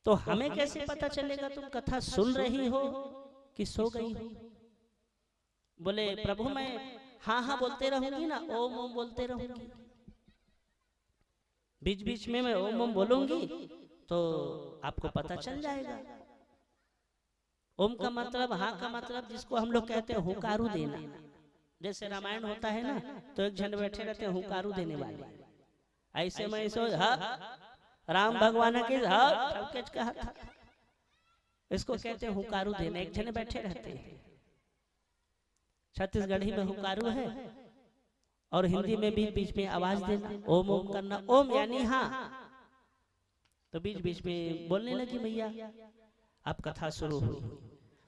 तो हमें कैसे पता चलेगा तुम कथा सुन रही हो कि सो गई हो? बोले प्रभु मैं हाँ हाँ बोलते रहूंगी ना, ओम ओम बोलते रहूंगी, बीच बीच में मैं ओम ओम बोलूंगी तो आपको पता चल जाएगा। ओम का मतलब, हाँ का मतलब जिसको हम लोग कहते हैं हुकारू देना। जैसे रामायण होता है ना, तो एक जन बैठे रहते हैं हुकारू देने वाले, ऐसे मैं सो हाँ राम भगवान के हाँ कहा था, इसको कहते हैं हुकारू देना। एक जन बैठे रहते हैं, छत्तीसगढ़ी में हुकारू है और हिंदी में बीच बीच में आवाज देना, ओम ओम करना। ओम यानी हाँ, तो बीच बीच में बोलने लगी मैया। अब कथा शुरू हुई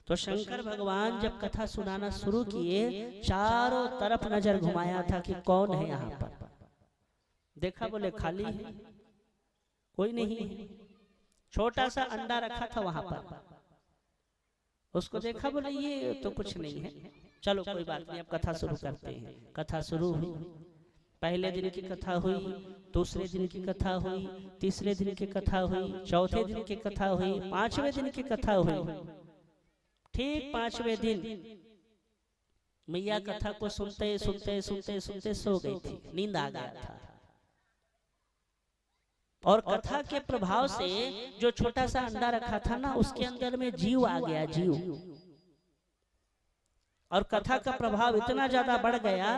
तो शंकर भगवान जब कथा सुनाना शुरू किए, चारों तरफ नजर घुमाया था कि कौन है यहाँ पर। देखा, बोले खाली है, कोई नहीं है। छोटा सा अंडा रखा था वहां पर, उसको देखा, बोले ये तो कुछ नहीं है, चलो कोई बात नहीं, अब कथा शुरू करते हैं। कथा शुरू हुई। पहले दिन की कथा हुई, दूसरे दिन की कथा हुई, तीसरे दिन की कथा हुई, चौथे दिन की कथा हुई, पांचवें दिन की कथा हुई। ठीक पांचवें दिन मैया कथा को सुनते सुनते सुनते सुनते सो गई थी, नींद आ गया था। और कथा के प्रभाव से जो छोटा सा अंडा रखा था ना, उसके अंदर में जीव आ गया, जीव। और कथा का प्रभाव इतना ज्यादा बढ़ गया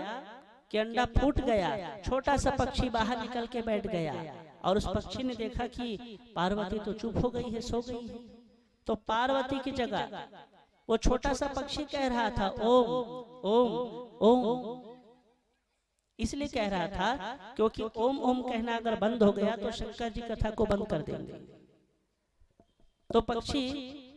कि अंडा फूट गया, छोटा सा पक्षी बाहर निकल के बैठ गया। और उस पक्षी ने देखा कि पार्वती तो चुप हो गई है, सो गई है। तो पार्वती की जगह वो छोटा सा पक्षी कह रहा था ओम ओम ओम। इसलिए कह रहा था क्योंकि ओम ओम कहना अगर बंद हो गया तो शंकर जी कथा को बंद कर देंगे। तो पक्षी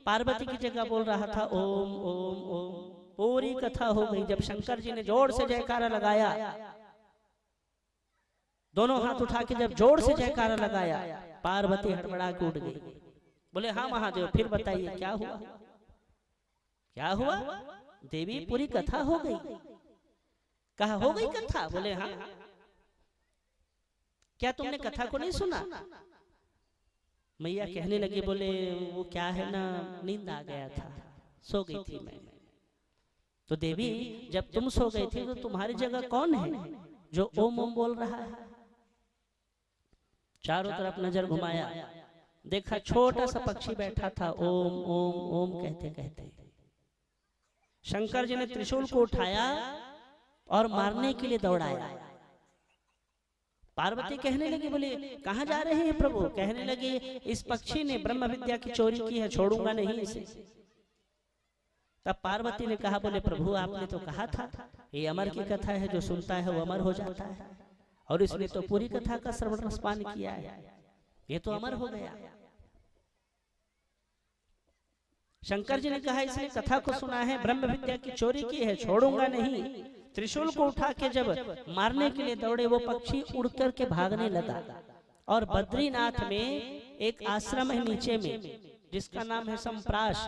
पार्वती की जगह बोल रहा था ओम ओम ओम। पूरी कथा हो गई। जब शंकर जी ने जोर से जयकारा लगाया, दोनों हाथ उठा के जब जोर से जयकारा लगाया, पार्वती हड़बड़ा के उठ गई। बोले हाँ महादेव, फिर बताइए क्या हुआ, क्या हुआ? देवी पूरी कथा हो गई। कहा हो गई कथा? बोले हाँ। क्या तुमने कथा को नहीं सुना? मैया कहने लगी, बोले वो क्या है ना, नींद आ गया था, सो गई थी मैं। तो देवी जब तुम सो गई थी तो तुम्हारी जगह कौन है जो ओम ओम बोल रहा है? चारों तरफ नजर घुमाया, देखा छोटा सा पक्षी बैठा था, ओम ओम ओम कहते कहते। शंकर जी ने त्रिशूल को उठाया और मारने के लिए दौड़ाया। पार्वती कहने लगी, बोले कहां जा रहे हैं प्रभु? कहने लगे इस पक्षी ने ब्रह्म विद्या की चोरी की है, छोड़ूंगा नहीं इसे। तब पार्वती ने कहा, बोले प्रभु आपने तो कहा था ये अमर की कथा है, जो सुनता है वो अमर हो जाता है, और इसने तो पूरी कथा का श्रवण रसपान किया है, ये तो अमर हो गया। शंकर जी ने कहा इसने कथा को सुना है, ब्रह्म विद्या की चोरी की है, छोड़ूंगा नहीं। त्रिशूल को उठा के जब मारने के लिए दौड़े, वो पक्षी उड़ कर के भागने लगा। और बद्रीनाथ में एक आश्रम है नीचे में, जिसका नाम है संप्राश।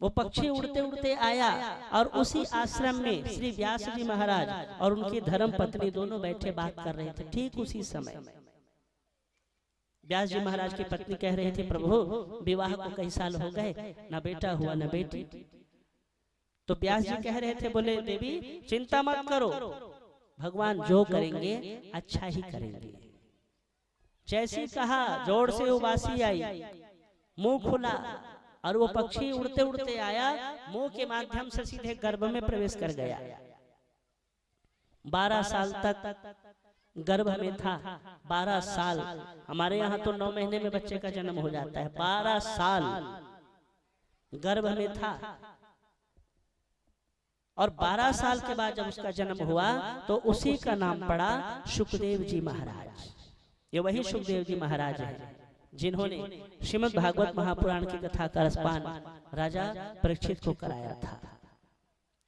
वो पक्षी उड़ते उड़ते आया और उसी आश्रम में श्री व्यास जी महाराज और उनकी धर्म पत्नी दोनों बैठे बात कर रहे थे। ठीक उसी समय व्यास जी महाराज की पत्नी कह रहे थे, प्रभु विवाह को कई साल हो गए, ना बेटा हुआ ना बेटी। तो व्यास जी कह रहे थे, बोले देवी चिंता मत करो, भगवान जो करेंगे अच्छा ही करेंगे। जैसी कहा जोर से उबासी आई, मुंह खुला और वो पक्षी उड़ते उड़ते आया, मुंह के माध्यम से सीधे गर्भ में प्रवेश कर गया। 12 साल तक गर्भ में था। 12 साल, हमारे यहाँ तो 9 महीने में बच्चे का जन्म हो जाता है, 12 साल गर्भ में था। और 12 साल के बाद जब उसका जन्म हुआ तो उसी का नाम पड़ा सुखदेव जी महाराज। ये वही सुखदेव जी महाराज है जिन्होंने श्रीमद् भागवत महापुराण की कथा का रसपान राजा परीक्षित को कराया था।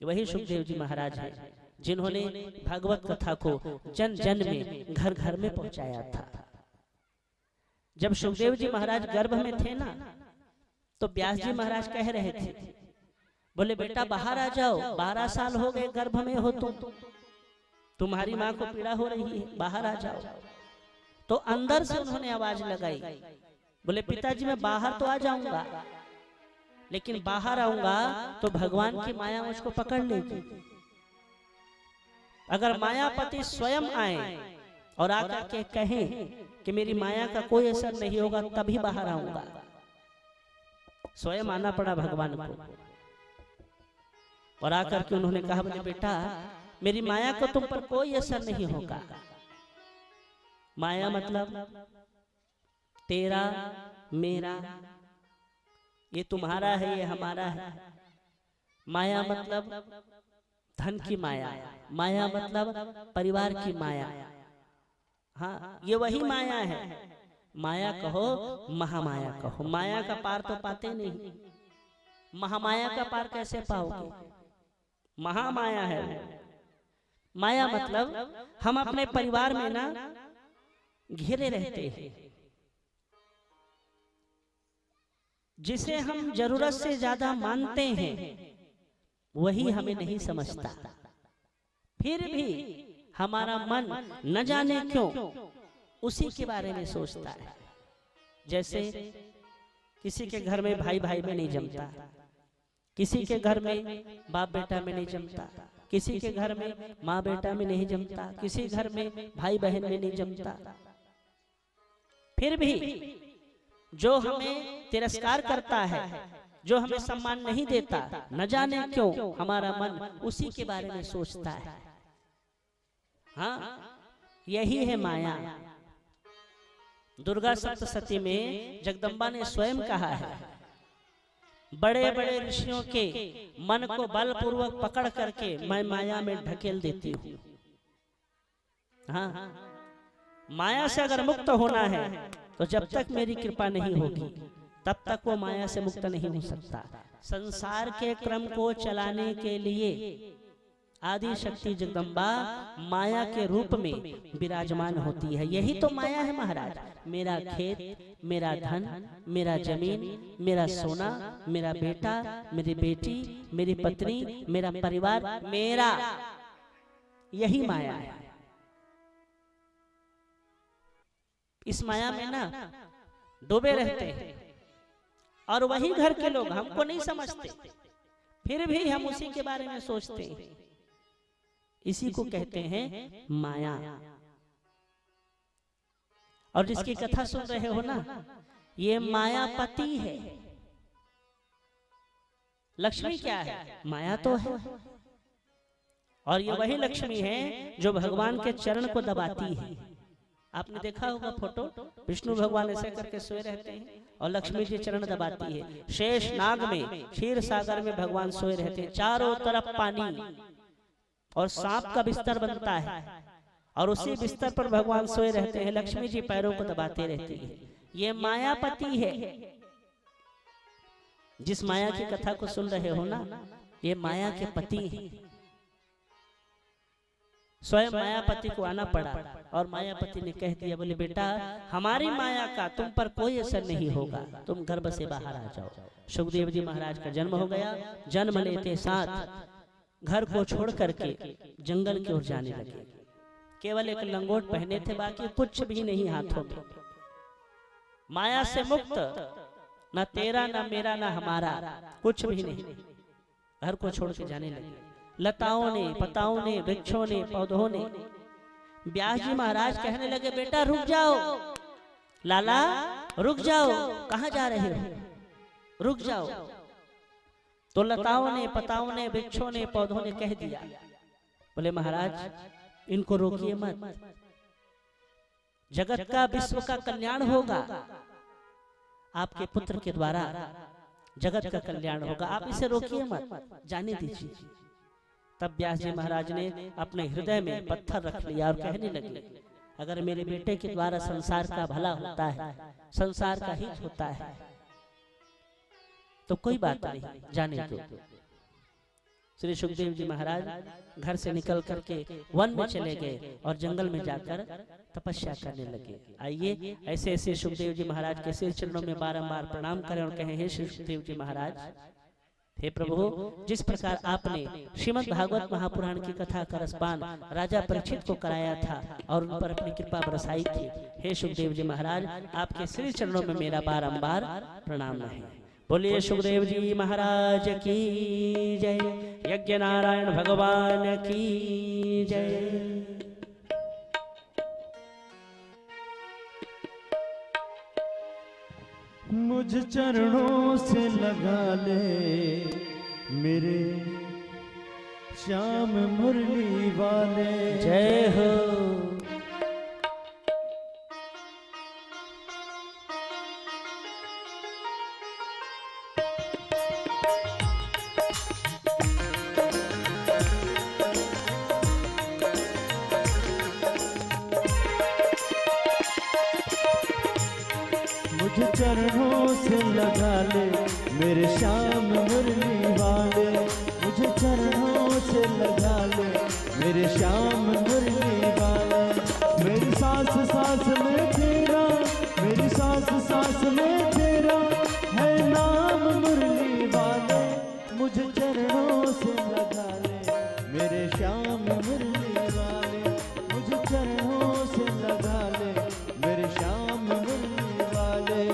वही सुखदेव जी महाराज है जिन्होंने भागवत कथा को जन जन में घर घर में पहुंचाया था। जब सुखदेव जी महाराज गर्भ में थे ना, तो व्यास जी महाराज कह रहे थे, बोले बेटा बाहर आ जाओ, 12 साल हो गए गर्भ में हो तुम, तुम्हारी माँ को पीड़ा हो रही है, बाहर आ जाओ। तो अंदर से उन्होंने आवाज लगाई, बोले पिताजी मैं बाहर तो आ जाऊंगा, लेकिन बाहर आऊंगा तो भगवान की माया मुझको पकड़ लेगी। अगर मायापति स्वयं आए और आकर के कहें कि मेरी माया का कोई असर नहीं होगा, तभी बाहर आऊंगा। स्वयं आना पड़ा भगवान को, और आकर के उन्होंने कहा बोले बेटा मेरी माया को तुम पर कोई असर नहीं होगा। माया मतलब तेरा मेरा, ये तुम्हारा है ये हमारा है। माया मतलब धन की माया, माया मतलब परिवार की माया। हाँ ये वही माया है। माया कहो महामाया कहो, माया का पार तो पाते नहीं, महामाया का पार कैसे पाओगे? महामाया है। माया मतलब हम अपने परिवार में ना घिरे रहते हैं, जिसे हम जरूरत से ज्यादा मानते हैं वही हमें नहीं समझता। फिर भी हमारा मन न जाने क्यों उसी के बारे में सोचता है। जैसे किसी के घर में भाई भाई में नहीं जमता, किसी के घर में बाप बेटा में नहीं जमता, किसी के घर में माँ बेटा में नहीं जमता, किसी घर में भाई बहन में नहीं जमता। फिर भी जो हमें तिरस्कार करता है, जो हमें सम्मान नहीं देता, न जाने क्यों हमारा मन उसी के बारे में सोचता है। हाँ यही है माया। दुर्गा सप्तशती में जगदम्बा ने स्वयं कहा है, बड़े बड़े ऋषियों के मन को बलपूर्वक पकड़ करके मैं माया में ढकेल देती हूँ। हाँ माया से अगर मुक्त होना है तो जब तक मेरी कृपा नहीं होगी तब तक वो माया से मुक्त नहीं हो सकता। संसार के क्रम को चलाने के लिए आदि शक्ति जगदम्बा माया के रूप में विराजमान होती है। यही तो माया है महाराज। मेरा खेत, मेरा धन, मेरा जमीन, मेरा सोना, मेरा बेटा, मेरी बेटी, मेरी पत्नी, मेरा परिवार, मेरा, यही माया है। इस माया में ना डूबे रहते हैं और वही घर के लोग हमको नहीं समझते, फिर भी हम उसी के बारे में सोचते हैं। इसी को कहते हैं माया। और जिसकी कथा सुन रहे हो ना, ये मायापति है। लक्ष्मी क्या है? माया तो है। और ये वही लक्ष्मी है जो भगवान के चरण को दबाती है। आपने देखा होगा फोटो, विष्णु भगवान ऐसे करके सोए रहते हैं और लक्ष्मी जी चरण दबाती है। शेष नाग में, क्षीर सागर में भगवान सोए रहते हैं, चारों तरफ पानी और सांप का बिस्तर बनता है और उसी बिस्तर पर भगवान सोए रहते हैं। लक्ष्मी जी पैरों को दबाते रहती है। ये मायापति है। जिस माया की कथा को सुन रहे हो ना, ये माया के पति है। स्वयं मायापति को आना पड़ा और मायापति ने कह दिया, बोले बेटा हमारी माया का तुम पर कोई असर नहीं होगा, तुम गर्भ से बाहर आ जाओ। सुखदेव जी महाराज का जन्म हो गया। जन्म लेते साथ घर को छोड़ करके जंगल की ओर जाने लगे। केवल एक लंगोट पहने थे, बाकी कुछ भी नहीं हाथों में। माया से मुक्त, न तेरा न मेरा न हमारा, कुछ भी नहीं। घर को छोड़ के जाने लगे। लताओं ने, पताओं ने, वृक्षों ने, पौधों ने। व्यास जी महाराज कहने लगे, बेटा रुक जाओ, लाला रुक जाओ, कहाँ जा रहे हो, रुक जाओ। तो लताओं ने, पताओं ने, वृक्षों ने, पौधों ने कह दिया, बोले महाराज इनको रोकिए मत, जगत का, विश्व का कल्याण होगा। आपके पुत्र के द्वारा जगत का कल्याण होगा, आप इसे रोकिए मत, जाने दीजिए। तब व्यास जी महाराज ने अपने हृदय में पत्थर रख लिया और कहने लगे, अगर मेरे बेटे के द्वारा संसार का भला होता है, संसार का हित होता है, तो कोई बात नहीं, जाने दो। श्री सुखदेव जी महाराज घर से निकल करके वन में चले गए और जंगल में जाकर तपस्या करने लगे। आइए ऐसे ऐसे सुखदेव जी महाराज के सिर चरणों में बारंबार प्रणाम करें और कहें, हे श्री सुखदेव जी महाराज हे प्रभु, जिस प्रकार आपने श्रीमद् भागवत महापुराण की कथा का रसपान राजा परीक्षित को कराया था और उन पर अपनी कृपा बरसाई थी, हे सुखदेव जी महाराज, आपके श्री चरणों में मेरा बारंबार प्रणाम है। बोलिए सुखदेव जी महाराज की जय, यज्ञ नारायण भगवान की जय। मुझ चरणों से लगा ले मेरे श्याम मुरली वाले, जय हो। मुझ चरणों से लगा ले मेरे श्याम मुरली वाले, मुझे चरणों से लगा ले मेरे श्याम मुरली वाले। मेरी सांस सांस में तेरा, मेरी सांस सांस में तेरा है नाम मुरली वाले, मुझे चरणों से लगा ले मेरे श्याम मुरली वाले, मुझे चरणों से लगा ले मेरे श्याम मुरली वाले।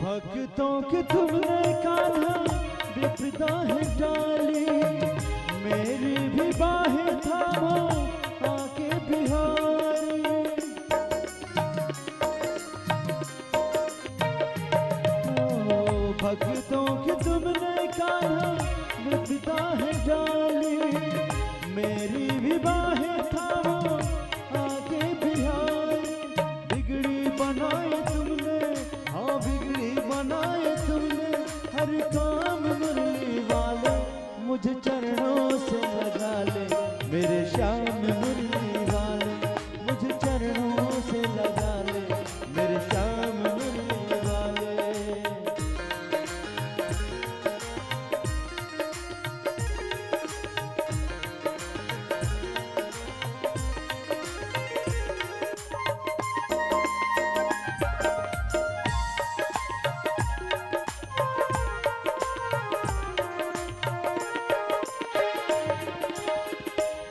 भक्तों की तुमने कान्हा विपदा है डाली, मेरी भी बाहें थामो आके बिहारी। ओ भक्तों की तुमने कान्हा विपदा है डाली, मेरी भी बाहें थामो आके बिहारी। बिगड़ी बनाए तुमने, हाँ बिगड़ी बनाए तुमने हर काम मुरली वाले, मुझे चरणों से लगा ले मेरे श्याम मुरली वाले, मुझे चरणों से लगा ले मेरे श्याम मुरली वाले।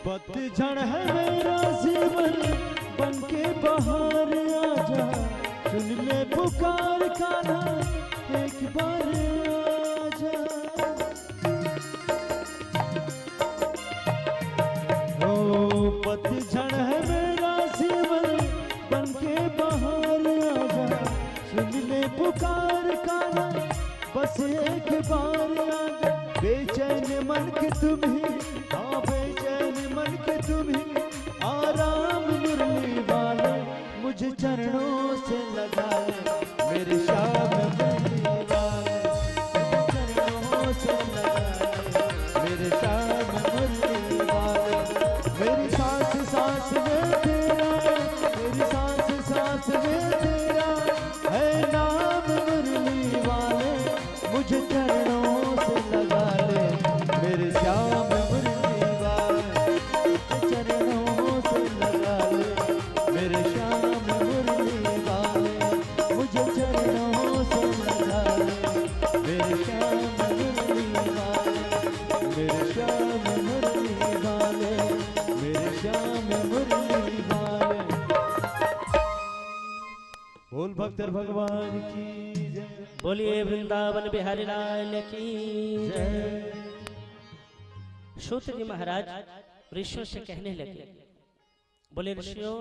पतझड़ है मेरा जीवन बनके बाहर आजा, सुन ले पुकार कान्हा एक बार आजा। ओ पतझड़ है मेरा जीवन बनके बाहर आजा, सुन ले पुकार कान्हा बस एक बार आजा। बेचैन मन के तुम ही, हाँ बेचैन मन के तुम ही आराम मुरली वाले, मुझे चरणों से लगा ले मेरे श्याम मुरली वाले, चरणों से लगा ले मेरे श्याम मुरली वाले। मेरी सांस सांस में तेरा, मेरी सांस सांस में तेरा है नाम मुरली वाले, मुझे चरणों से लगा ले मेरे श्याम मुरली वाले, चरणों से लगा ले मेरे श्याम मुरली वाले, मुझे चरणों से लगा ले मेरे श्याम मुरली वाले, मेरे श्याम मुरली वाले, मेरे श्याम मुरली वाले। बोल भक्तर भगवान की जय, बोलिए वृंदावन बिहारी लाल की जय। सूत जी महाराज ऋषियों से कहने लगे, बोले ऋषियों,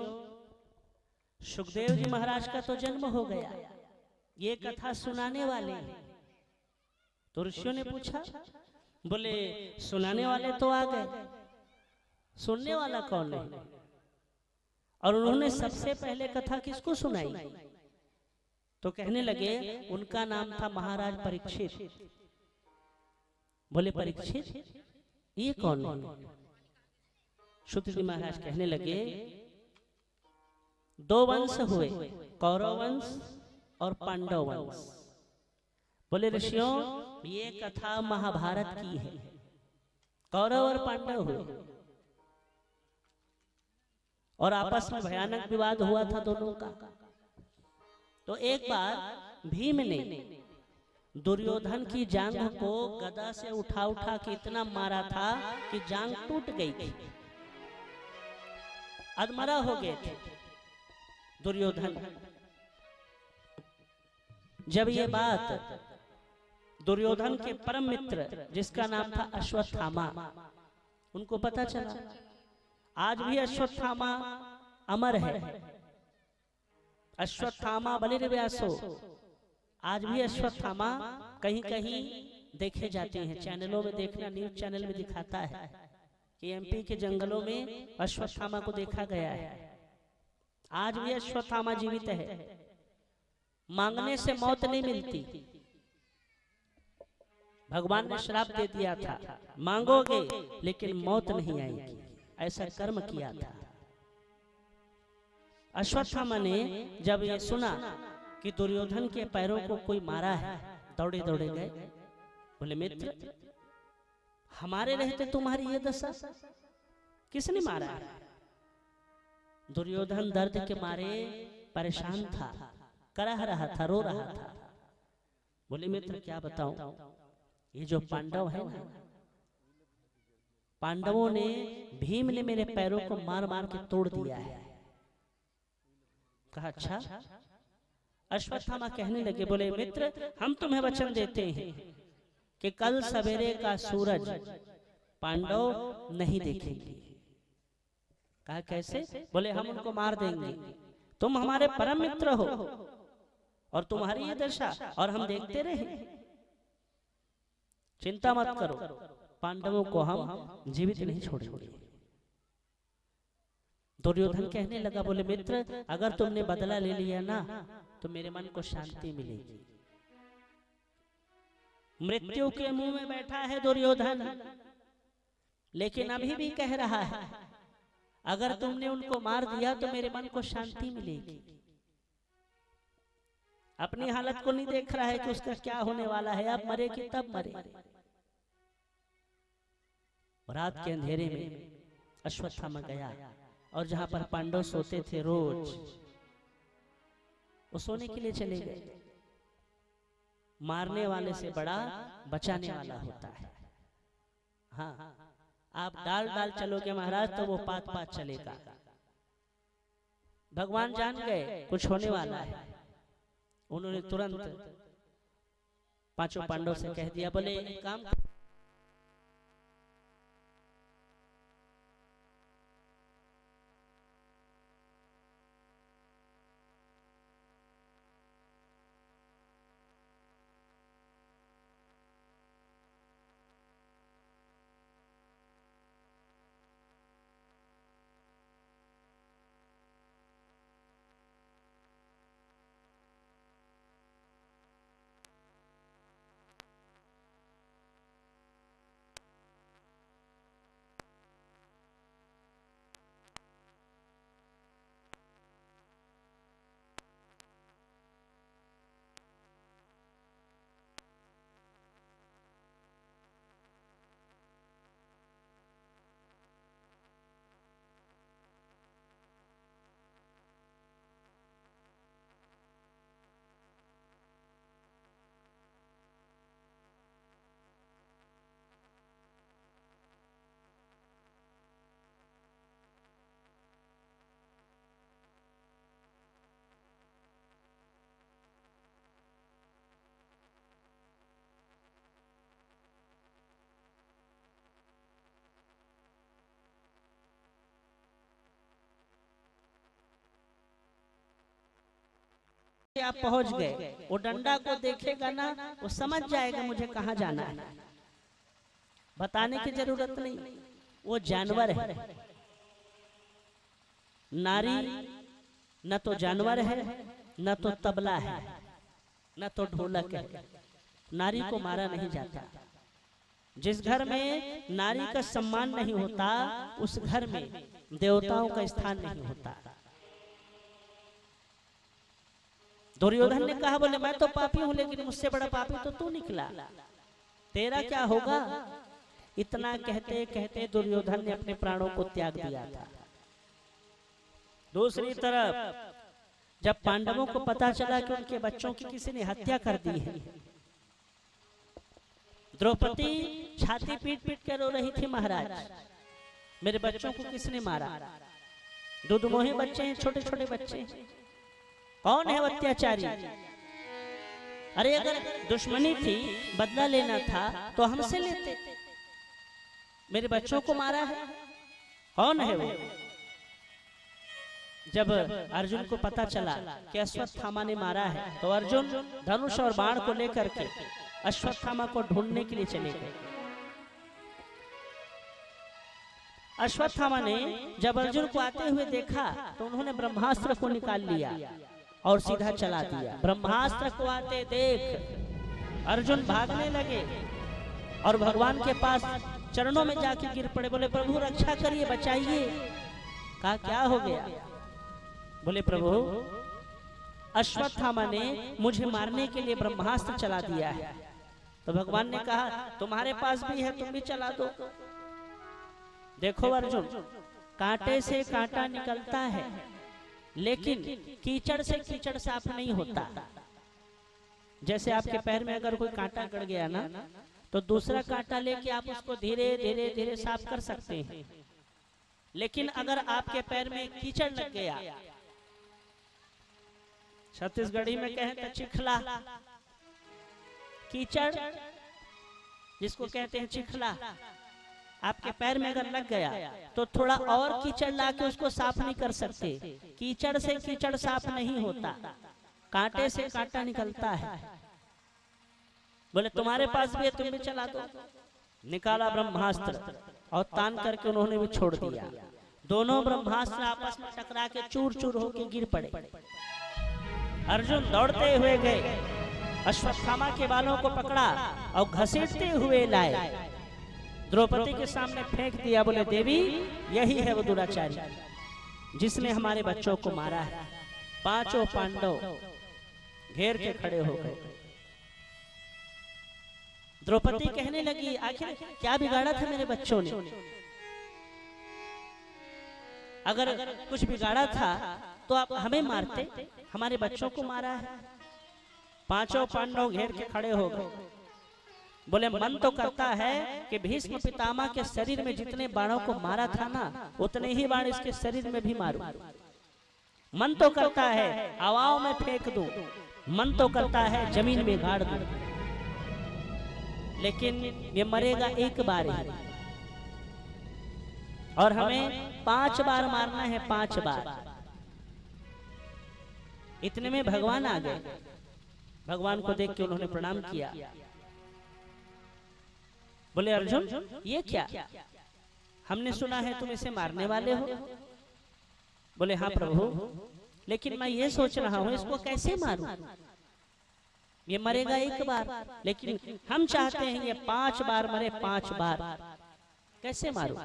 सुखदेव जी महाराज का तो जन्म हो गया, ये कथा सुनाने वाले हैं। तो ऋषियों ने पूछा, बोले सुनाने वाले तो आ गए, सुनने वाला कौन है? और उन्होंने सबसे पहले कथा किसको सुनाई? तो कहने लगे उनका नाम था महाराज परीक्षित। बोले परीक्षित ये कौन है? सूत जी महाराज कहने लगे दो वंश हुए, कौरव वंश और पांडव वंश। बोले ऋषियों ये कथा महाभारत की है, कौरव और पांडव हुए और आपस में भयानक विवाद हुआ था दोनों का। तो एक बार भीम ने दुर्योधन की जांघ को गदा से उठा उठा के इतना मारा था कि जांघ टूट गई थी, अधमरा हो गए थे दुर्योधन। जब ये बात दुर्योधन के परम मित्र जिसका नाम था अश्वत्थामा, उनको पता चला, आज भी अश्वत्थामा अमर है, अश्वत्थामा बलिर्व्यासो, आज भी अश्वत्थामा कहीं कहीं देखे जाते हैं, चैनलों में देखना, न्यूज चैनल में दिखाता है कि एमपी के जंगलों में अश्वत्थामा को देखा गया है। आज भी अश्वत्थामा जीवित है, मांगने से मौत नहीं मिलती। भगवान ने श्राप दे दिया था, मांगोगे लेकिन मौत नहीं आएगी, ऐसा कर्म किया था। अश्वत्थामा ने जब ये सुना कि दुर्योधन के पैरों को कोई मारा है, दौड़े दौड़े गए, बोले मित्र हमारे रहते तुम्हारी ये दशा, किसने मारा है? दुर्योधन दर्द के मारे परेशान था, करह रहा था, रो रहा था। बोले मित्र क्या बताऊं, ये जो पांडव है ना, पांडवों ने, भीम ने मेरे पैरों को मार मार के तोड़ दिया है। कहा अच्छा। अश्वत्थामा कहने लगे, बोले मित्र हम तुम्हें वचन देते हैं कि कल सवेरे का सूरज पांडव नहीं देखेंगे। कहा कैसे? बोले हम उनको मार देंगे, तुम हमारे परम मित्र हो और तुम्हारी ये दशा और हम देखते रहे, चिंता मत करो, पांडवों को हम जीवित नहीं छोड़ेंगे। दुर्योधन कहने लगा, बोले मित्र अगर तुमने बदला ले लिया ना तो मेरे मन को शांति मिलेगी। मृत्यु के मुंह में बैठा है दुर्योधन, लेकिन अभी भी कह रहा है अगर तुमने उनको मार दिया तो मेरे मन को शांति मिलेगी। अपनी हालत को नहीं देख रहा है कि उसका क्या होने वाला है, अब मरे कि तब मरे। रात के अंधेरे में अश्वत्थामा गया और जहां पर पांडव सोते थे रोज, वो सोने के लिए चले गए। मारने वाले से बड़ा बचाने वाला होता है। हाँ, आप डाल डाल चलोगे महाराज तो वो पात पात चलेगा। भगवान जान गए कुछ होने वाला है, उन्होंने तुरंत पांचों पांडव से कह दिया, बोले एक काम आप पहुंच गए, वो डंडा को देखेगा ना वो समझ जाएगा मुझे कहां जाना है, बताने की जरूरत नहीं। वो जानवर है, नारी न तो जानवर है, न तो तबला है, न तो ढोलक है। नारी को मारा नहीं जाता। जिस घर में नारी का सम्मान नहीं होता उस घर में देवताओं का स्थान नहीं होता। दुर्योधन ने कहा बोले मैं तो पापी हूं लेकिन मुझसे बड़ा पापी तो तू निकला, तेरा क्या होगा। इतना कहते कहते दुर्योधन ने अपने प्राणों को त्याग दिया था। दूसरी तरफ जब पांडवों को पता चला कि उनके बच्चों की किसी ने हत्या कर दी है, द्रौपदी छाती पीट पीट कर रो रही थी, महाराज मेरे बच्चों को किसने मारा। दुधमोहे बच्चे हैं, छोटे छोटे बच्चे हैं, कौन है अत्याचारी। अरे अगर दुश्मनी थी, बदला लेना था तो हमसे लेते, मेरे बच्चों को मारा है, कौन है वो। जब अर्जुन को पता चला कि अश्वत्थामा ने मारा है तो अर्जुन धनुष और बाण को लेकर के अश्वत्थामा को ढूंढने के लिए चले गए। अश्वत्थामा ने जब अर्जुन को आते हुए देखा तो उन्होंने ब्रह्मास्त्र को निकाल लिया और सीधा चला दिया। ब्रह्मास्त्र को आते देख अर्जुन भागने लगे और भगवान के पास चरणों में जाके गिर पड़े, बोले प्रभु रक्षा करिए, बचाइए। कहा क्या हो गया। बोले प्रभु अश्वत्थामा ने मुझे मारने के लिए ब्रह्मास्त्र चला दिया है। तो भगवान ने कहा तुम्हारे पास भी है, तुम भी चला दो। देखो अर्जुन, कांटे से कांटा निकलता है लेकिन कीचड़ से कीचड़ साफ नहीं होता। जैसे आपके पैर में अगर कोई कांटा गड़ गया ना तो दूसरा कांटा लेके आप उसको धीरे धीरे धीरे साफ कर सकते हैं, लेकिन अगर आपके पैर में कीचड़ लग गया, छत्तीसगढ़ी में कहें तो चिखला, कीचड़ जिसको कहते हैं चिखला, आपके पैर में अगर लग गया तो थोड़ा और कीचड़ लाके उसको साफ नहीं कर सकते। कीचड़ से कीचड़ साफ नहीं होता, कांटे से कांटा निकलता है। बोले तुम्हारे पास भी है, तुम भी चला दो। निकाला ब्रह्मास्त्र और तान करके उन्होंने भी छोड़ दिया। दोनों ब्रह्मास्त्र आपस में टकरा के चूर चूर होके गिर पड़े। अर्जुन दौड़ते हुए गए, अश्वत्थामा के बालों को पकड़ा और घसीटते हुए लाए, द्रौपदी के सामने फेंक दिया। बोले देवी यही है वो दुराचारी जिसने हमारे बच्चों को मारा है। पांचों पांडव घेर के खड़े हो गए। द्रौपदी कहने लगी आखिर क्या बिगाड़ा था मेरे बच्चों ने। अगर कुछ बिगाड़ा था तो आप हमें मारते, हमारे बच्चों को मारा है। पांचों पांडव घेर के खड़े हो गए। बोले मन तो करता है कि भीष्म पितामह के शरीर में जितने बाणों को मारा था ना उतने ही बाण इसके शरीर में भी मारूं। मन तो करता है हवाओं में फेंक दूं, मन तो करता है जमीन में गाड़ दूं, लेकिन ये मरेगा एक बार ही और हमें 5 बार मारना है, 5 बार। इतने में भगवान आ गए। भगवान को देख के उन्होंने प्रणाम किया। बोले अर्जुन ये क्या, हमने सुना है तुम इसे मारने वाले हो। बोले हाँ प्रभु, लेकिन मैं ये सोच रहा हूँ इसको कैसे मारूं। ये मरेगा एक बार, लेकिन हम चाहते हैं ये 5 बार मरे, 5 बार, कैसे मारूं।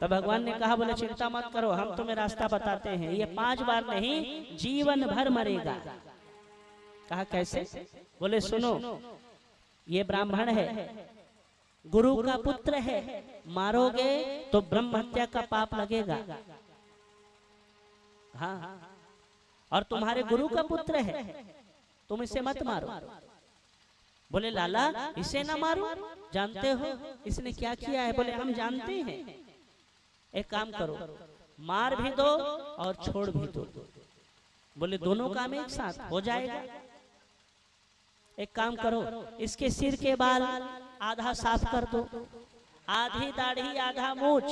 तो भगवान ने कहा बोले चिंता मत करो, हम तुम्हें रास्ता बताते हैं। ये 5 बार नहीं, जीवन भर मरेगा। कहा कैसे। बोले सुनो, ये ब्राह्मण है, गुरु का पुत्र है, मारोगे तो ब्रह्म हत्या का पाप लगेगा। हाँ, और तुम्हारे गुरु का पुत्र है, तुम इसे मत मारो। बोले लाला इसे ना मारो, जानते हो इसने क्या किया है। बोले हम जानते हैं। एक काम करो, मार भी दो और छोड़ भी दो। बोले दोनों काम एक साथ हो जाएगा। एक काम करो, इसके सिर के बाल आधा साफ कर दो, आधी दाढ़ी आधा मूछ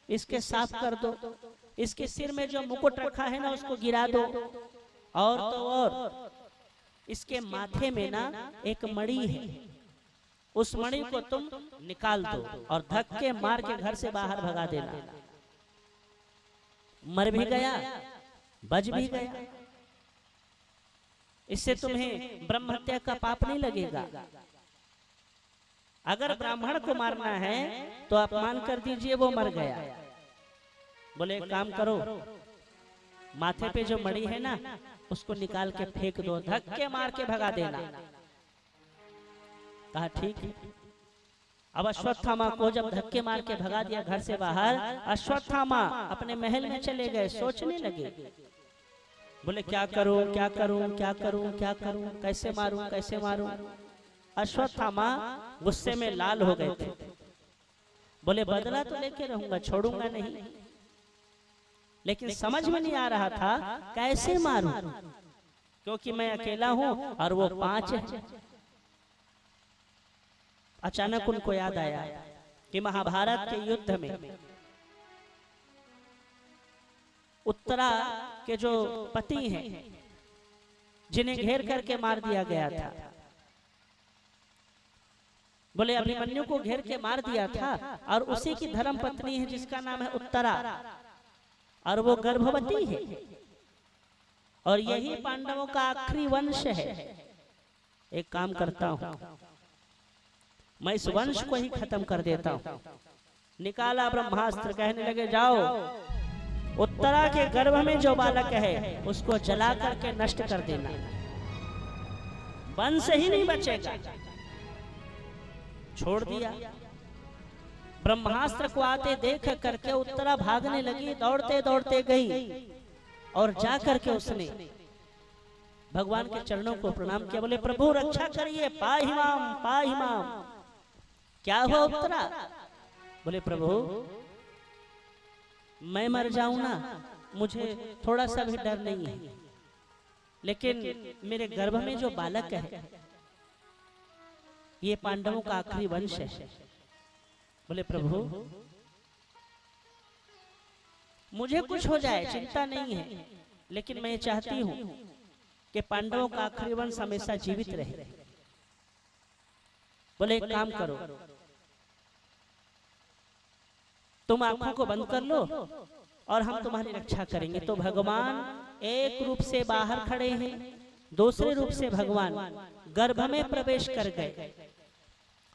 इसके साफ कर दो, इसके सिर में जो मुकुट रखा है ना उसको गिरा दो, और तो और इसके माथे में ना एक मणि है, उस मणि को तुम निकाल दो और धक्के मार के घर से बाहर भगा देना। मर भी गया, बच भी गया। इससे तुम्हें ब्रह्म हत्या का पाप नहीं लगेगा। अगर ब्राह्मण को मारना है तो अपमान कर दीजिए, वो मर गया। बोले एक काम करो, माथे पे जो मणि है ना उसको निकाल के फेंक दो, धक्के मार के भगा देना। कहा ठीक है। अब अश्वत्थामा को जब धक्के मार के भगा दिया घर से बाहर, अश्वत्थामा अपने महल में चले गए, सोचने लगे, बोले क्या करूं क्या करूं क्या करूं क्या करूं, कैसे मारूं कैसे मारूं। अश्वत्थामा गुस्से में लाल हो गए थे, बोले बदला तो लेके रहूंगा, छोड़ूंगा नहीं, लेकिन समझ में नहीं आ रहा था कैसे मारूं, क्योंकि मैं अकेला हूं और वो 5 है। अचानक उनको याद आया कि महाभारत के युद्ध में उत्तरा के जो पति हैं जिन्हें घेर करके मार दिया गया था, बोले अभिमन्यु को घेर के मार दिया था और उसी की धर्म पत्नी है जिसका नाम है उत्तरा, और वो गर्भवती है, और यही पांडवों का आखिरी वंश है। एक काम करता हूं, मैं इस वंश को ही खत्म कर देता हूं। निकाला ब्रह्मास्त्र, कहने लगे जाओ उत्तरा के गर्भ में जो बालक है उसको जला करके नष्ट कर देना, वंश ही नहीं बचेगा। छोड़ दिया। ब्रह्मास्त्र को आते देख करके उत्तरा भागने लगी, दौड़ते दौड़ते गई और जा करके उसने भगवान के चरणों को प्रणाम किया, बोले प्रभु रक्षा करिए, पाहि माम पाहि माम। क्या हुआ उत्तरा? बोले प्रभु मैं मर जाऊं ना, मुझे थोड़ा सा भी डर नहीं है, लेकिन मेरे गर्भ में जो बालक है ये पांडवों का आखिरी वंश है। बोले प्रभु मुझे कुछ हो जाए चिंता नहीं है, लेकिन मैं चाहती हूं कि पांडवों का आखिरी वंश हमेशा जीवित रहे। बोले एक काम करो, तुम आंखों को बंद कर लो और हम तुम्हारी रक्षा करेंगे। तो भगवान एक रूप से बाहर खड़े हैं, दूसरे रूप से भगवान गर्भ में प्रवेश कर गए,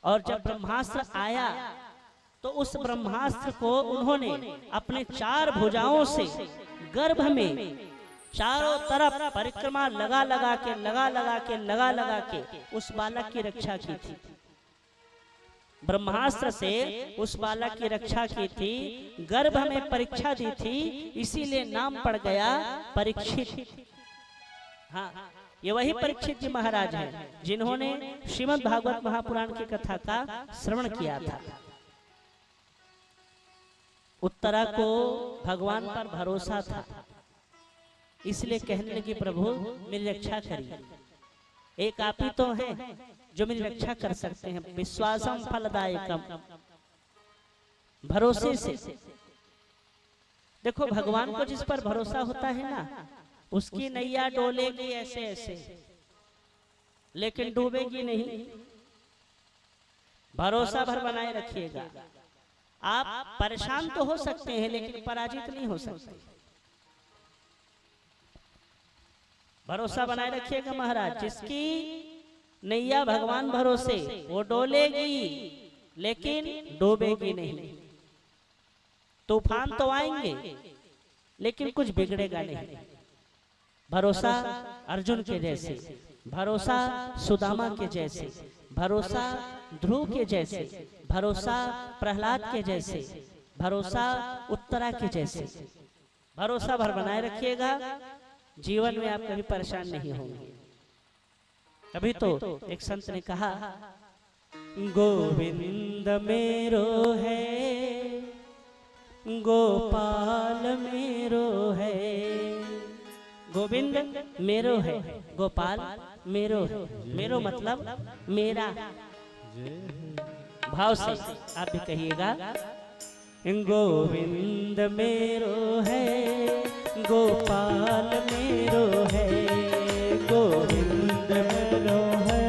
और जब ब्रह्मास्त्र आया तो उस ब्रह्मास्त्र को उन्होंने अपने 4 भुजाओं से गर्भ में चारों तरफ परिक्रमा लगा लगा के उस बालक की रक्षा की थी। ब्रह्मास्त्र से उस बालक की रक्षा की थी, गर्भ में परीक्षा दी थी, इसीलिए नाम पड़ गया परीक्षित। हाँ, ये वही परीक्षित जी महाराज हैं जिन्होंने श्रीमद् भागवत महापुराण की कथा का श्रवण किया था। उत्तरा को भगवान पर भरोसा था, इसलिए कहने लगी प्रभु मेरी रक्षा करिए, एक आप ही तो हैं जो मेरी रक्षा कर सकते हैं। विश्वासम फलदायकम, भरोसे से। देखो भगवान को जिस पर भरोसा होता है ना, उसकी नैया डोलेगी ऐसे ऐसे, लेकिन डूबेगी नहीं। भरोसा भर बनाए रखिएगा। आप परेशान तो हो सकते हैं लेकिन पराजित नहीं हो सकते। भरोसा बनाए रखिएगा महाराज। जिसकी नैया भगवान भरोसे वो डोलेगी लेकिन डूबेगी नहीं। तूफान तो आएंगे लेकिन कुछ बिगड़ेगा नहीं। भरोसा अर्जुन के जैसे, भरोसा सुदामा के जैसे, भरोसा ध्रुव के जैसे, भरोसा प्रहलाद के जैसे, भरोसा उत्तरा के जैसे। भरोसा भर बनाए रखिएगा, जीवन में आप कभी परेशान नहीं होंगे। अभी तो एक संत ने कहा, गोविंद मेरो है, गोपाल मेरो है। गोविंद मेरो है, गोपाल मेरो है। मेरो मतलब मेरा। भाव से आप भी कहिएगा, गोविंद मेरो है, गोपाल मेरो है। गोविंद मेरो है,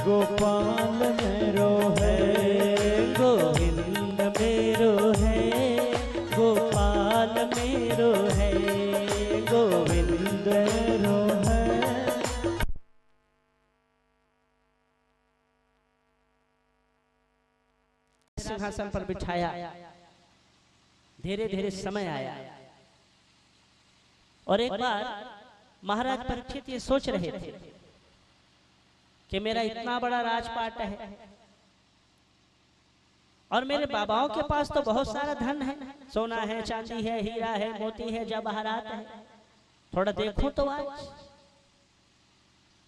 गोपाल मेरो है। गोविंद मेरो है, गोपाल मेरो है। गोविंद मेरो है। सिंहासन पर बिठाया। धीरे धीरे समय आया, और एक बार महाराज परीक्षित ये सोच रहे थे कि मेरा इतना बड़ा राजपाट है और मेरे बाबाओं के पास तो बहुत सारा धन है, सोना है, चांदी है, हीरा है, मोती है, जवाहरात है, थोड़ा देखो तो आज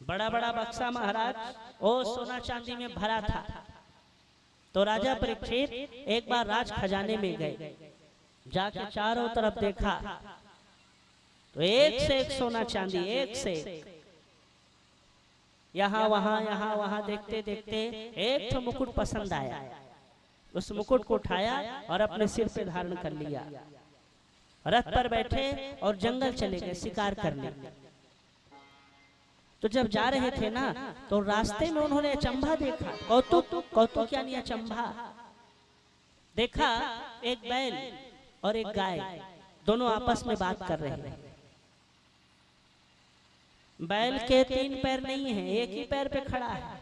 बड़ा बड़ा बक्सा महाराज ओ सोना चांदी में भरा था। तो राजा परीक्षित एक बार राज खजाने में गए, जाके चारों तरफ देखा तो एक से एक सोना चांदी, एक से एक, यहाँ वहां देखते देखते एक तो मुकुट पसंद आया, उस मुकुट को उठाया और अपने सिर पे धारण कर लिया, रथ पर बैठे और जंगल चले गए शिकार करने। तो जब जा रहे थे ना तो रास्ते में उन्होंने अचंभा देखा, कौतुक यानी अचंभा देखा, एक बैल और एक गाय दोनों आपस में बात कर रहे हैं। बैल के 3 पैर नहीं है, एक ही पैर पे खड़ा है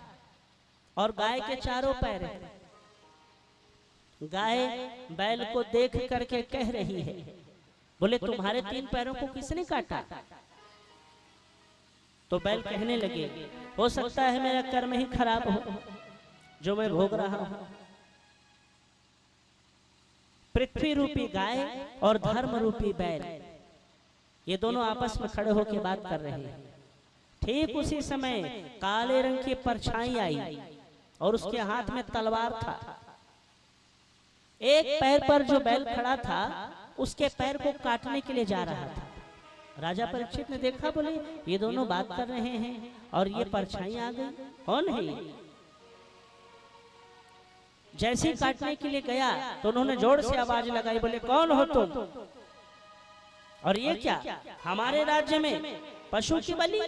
और गाय के 4 पैर हैं। गाय बैल को देख करके कह रही है, बोले तुम्हारे 3 पैरों को किसने काटा? तो बैल कहने लगे, हो सकता है मेरा कर्म ही खराब हो जो मैं भोग रहा हूं। पृथ्वी रूपी गाय और धर्म रूपी बैल, ये दोनों आपस में खड़े होकर बात कर रहे हैं। ठीक उसी समय काले रंग की परछाई आई और उसके हाथ में तलवार था। एक पैर पर जो बैल खड़ा था उसके पैर को काटने के लिए जा रहा था। राजा परीक्षित ने देखा, बोले ये दोनों बात कर रहे हैं और ये परछाई आ गई, कौन है ये? जैसे ही काटने के लिए गया तो उन्होंने जोर से आवाज लगाई, बोले कौन हो तुम और ये क्या? हमारे राज्य में पशु की बलि?